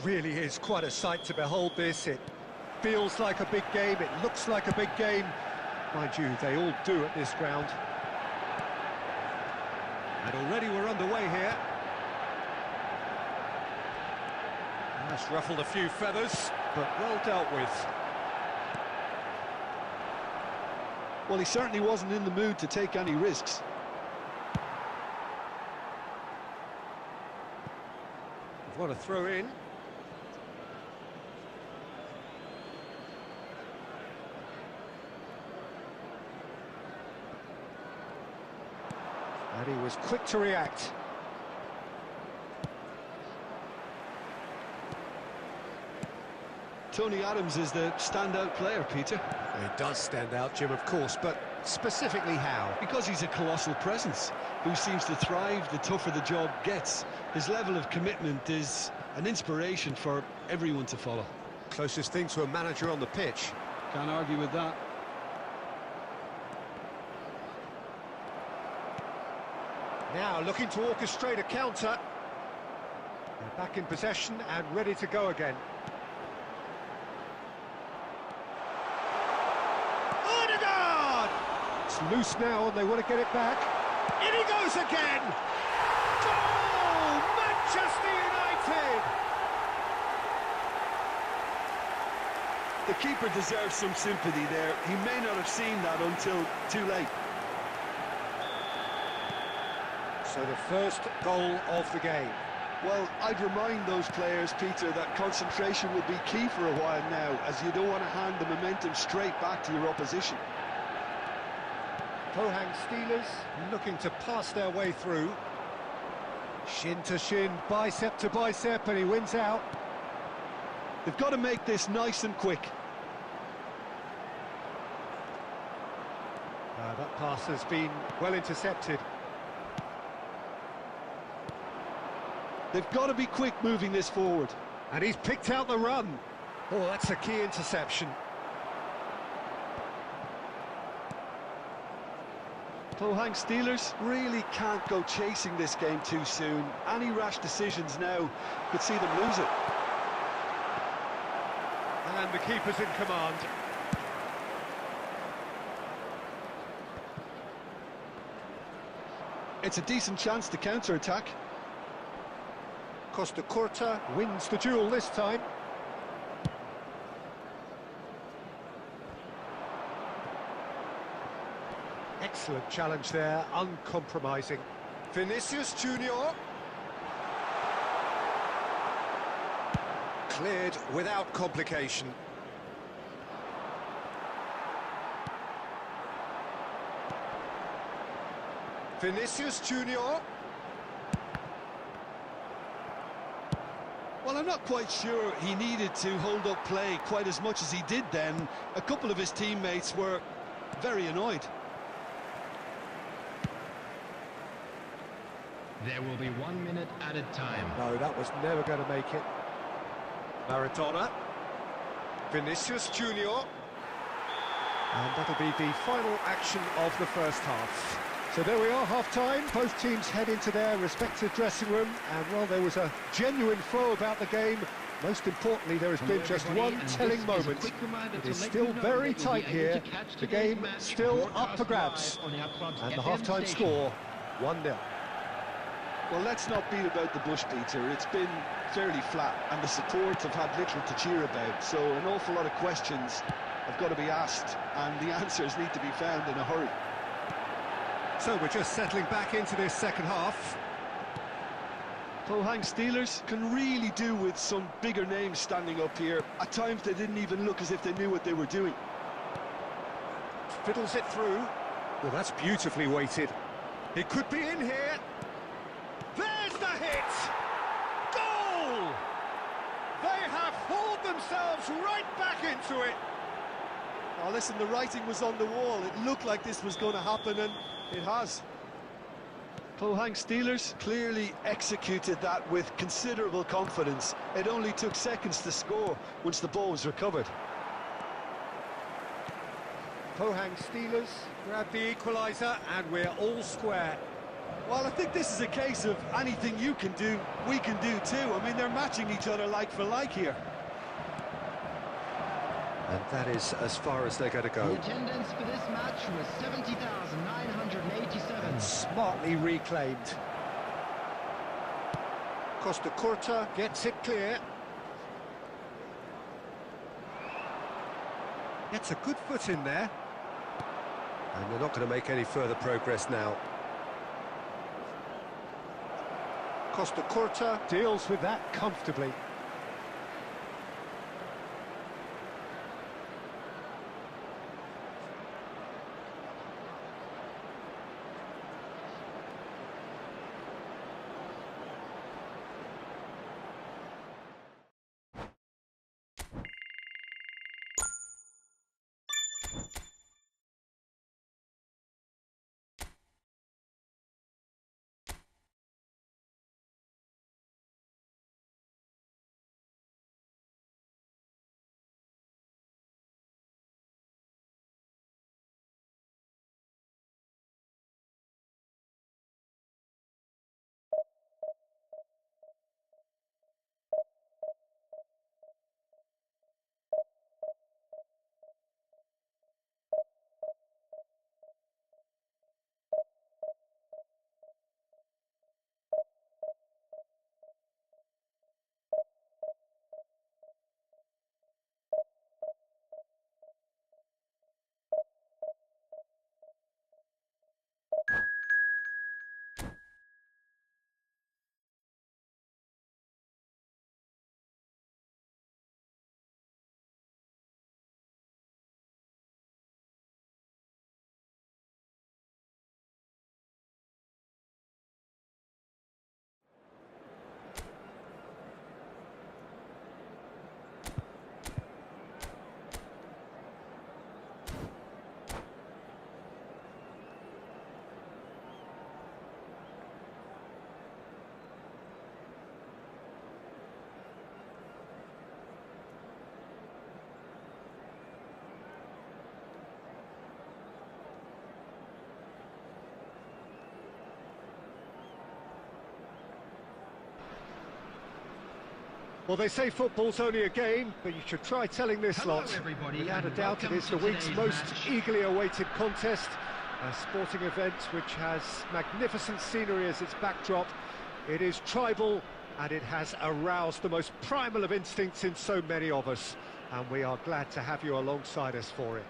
Speaker 1: Really is quite a sight to behold this. It feels like a big game, it looks like a big game. Mind you, they all do at this ground. And already we're underway here. That's ruffled a few feathers, but well dealt with.
Speaker 2: Well, he certainly wasn't in the mood to take any risks.
Speaker 1: We've got a throw in. And he was quick to react.
Speaker 2: Tony Adams is the standout player, Peter.
Speaker 1: He does stand out, Jim, of course, but specifically how?
Speaker 2: Because he's a colossal presence who seems to thrive the tougher the job gets. His level of commitment is
Speaker 6: an inspiration for everyone to follow.
Speaker 1: Closest thing to a manager on the pitch.
Speaker 6: Can't argue with that.
Speaker 1: Now looking to orchestrate a counter. They're back in possession and ready to go again. Odegaard! It's loose now and they want to get it back. In he goes again! Goal! Manchester United!
Speaker 6: The keeper deserves some sympathy there. He may not have seen that until too late.
Speaker 1: So the first goal of the game.
Speaker 2: Well, I'd remind those players, Peter, that concentration will be key for a while now, as you don't want to hand the momentum straight back to your opposition.
Speaker 1: Pohang Steelers looking to pass their way through. Shin to shin, bicep to bicep, and he wins out.
Speaker 2: They've got to make this nice and quick.
Speaker 1: That pass has been well intercepted.
Speaker 2: They've got to be quick moving this forward.
Speaker 1: And he's picked out the run. Oh, that's a key interception.
Speaker 2: Pohang Steelers really can't go chasing this game too soon. Any rash decisions now could see them lose it.
Speaker 1: And the keeper's in command.
Speaker 2: It's a decent chance to counter-attack.
Speaker 1: Costa Curta wins the duel this time. Excellent challenge there, uncompromising. Vinicius Junior. Cleared without complication. Vinicius Junior.
Speaker 6: Well, I'm not quite sure he needed to hold up play quite as much as he did then. A couple of his teammates were very annoyed.
Speaker 5: There will be 1 minute added time.
Speaker 1: No, that was never going to make it. Maradona. Vinicius Junior. And that'll be the final action of the first half. So there we are, half-time. Both teams head into their respective dressing room, and while there was a genuine flow about the game, most importantly, there has been just one telling moment. It is still very tight here. The game still up for grabs. And the half-time score, 1-0.
Speaker 2: Well, let's not beat about the bush, Peter. It's been fairly flat, and the support have had little to cheer about. So an awful lot of questions have got to be asked, and the answers need to be found in a hurry.
Speaker 1: So we're just settling back into this second half.
Speaker 2: Pohang Steelers can really do with some bigger names standing up here. At times they didn't even look as if they knew what they were doing.
Speaker 1: Fiddles it through. Well, that's beautifully weighted. It could be in here. There's the hit! Goal! They have hauled themselves right back into it.
Speaker 6: Oh, listen, the writing was on the wall. It looked like this was going to happen, and it has.
Speaker 2: Pohang Steelers clearly executed that with considerable confidence. It only took seconds to score once the ball was recovered.
Speaker 1: Pohang Steelers grab the equaliser, and we're all square.
Speaker 6: Well, I think this is a case of anything you can do, we can do too. I mean, they're matching each other like for like here.
Speaker 1: And that is as far as they're going to go.
Speaker 5: The attendance for this match was 70,987.
Speaker 1: Smartly reclaimed. Costa Curta gets it clear. Gets a good foot in there. And they're not going to make any further progress now. Costa Curta deals with that comfortably. Well, they say football's only a game, but you should try telling this
Speaker 3: Hello,
Speaker 1: lot.
Speaker 3: everybody,
Speaker 1: Without a
Speaker 3: and
Speaker 1: doubt, it
Speaker 3: welcome
Speaker 1: is the
Speaker 3: to
Speaker 1: week's
Speaker 3: today's
Speaker 1: most
Speaker 3: match.
Speaker 1: eagerly awaited contest. A sporting event which has magnificent scenery as its backdrop. It is tribal, and it has aroused the most primal of instincts in so many of us. And we are glad to have you alongside us for it.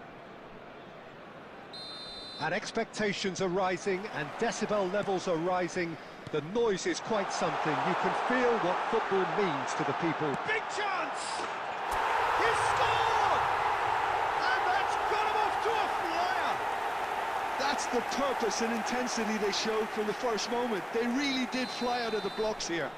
Speaker 1: And expectations are rising, and decibel levels are rising. The noise is quite something. You can feel what football means to the people.
Speaker 4: Big chance! He scored! And that's got him off to a flyer!
Speaker 2: That's the purpose and intensity they showed from the first moment. They really did fly out of the blocks here.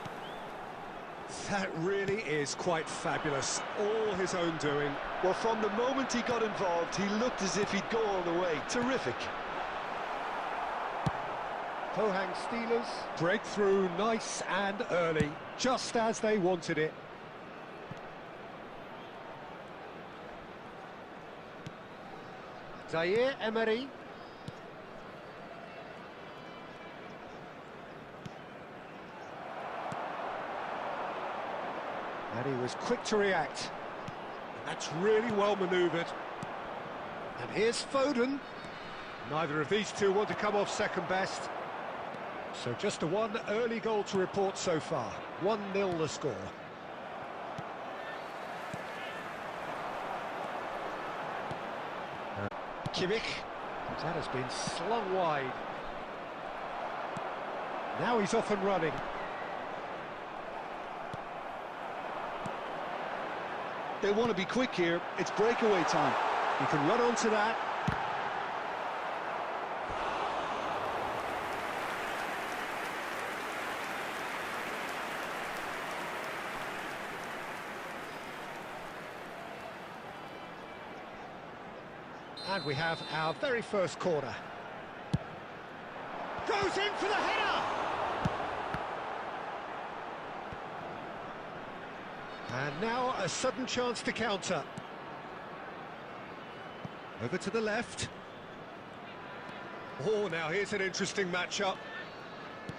Speaker 1: That really is quite fabulous. All his own doing.
Speaker 2: Well, from the moment he got involved, he looked as if he'd go all the way. Terrific.
Speaker 1: Pohang Steelers break through nice and early, just as they wanted it. Zaire Emery. And he was quick to react. And that's really well manoeuvred. And here's Foden. Neither of these two want to come off second best. So just a one early goal to report so far. 1-0 the score. Kimmich. That has been slung wide. Now he's off and running.
Speaker 2: They want to be quick here. It's breakaway time.
Speaker 1: You can run onto that. And we have our very first corner.
Speaker 4: Goes in for the header!
Speaker 1: And now a sudden chance to counter. Over to the left. Oh, now here's an interesting matchup.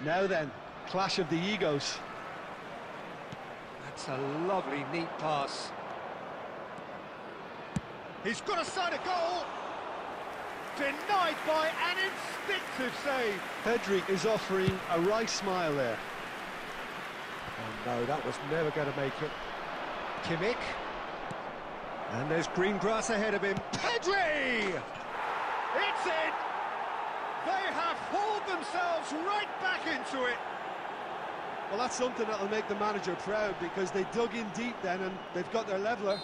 Speaker 2: Now then, clash of the egos.
Speaker 1: That's a lovely, neat pass.
Speaker 4: He's got a side of goal! Denied by an instinctive save.
Speaker 2: Pedri is offering a wry smile there.
Speaker 1: Oh no, that was never going to make it. Kimmich. And there's green grass ahead of him. Pedri!
Speaker 4: It's in! They have hauled themselves right back into it.
Speaker 2: Well, that's something that'll make the manager proud, because they dug in deep then and they've got their leveller.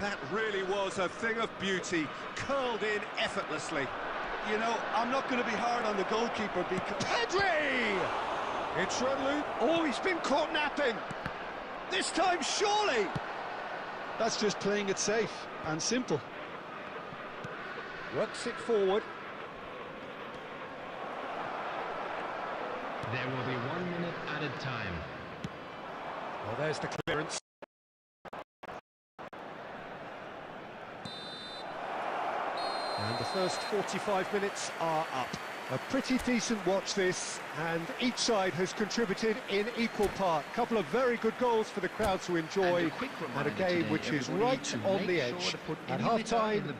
Speaker 1: That really was a thing of beauty, curled in effortlessly.
Speaker 2: You know, I'm not going to be hard on the goalkeeper because...
Speaker 1: Pedri! It's run loose. Oh, he's been caught napping. This time, surely.
Speaker 2: That's just playing it safe and simple.
Speaker 1: Works it forward.
Speaker 5: There will be 1 minute added time.
Speaker 1: Well, there's the clearance. And the first 45 minutes are up. A pretty decent watch this, and each side has contributed in equal part. A couple of very good goals for the crowd to enjoy, and a game which is right on the edge. At half-time,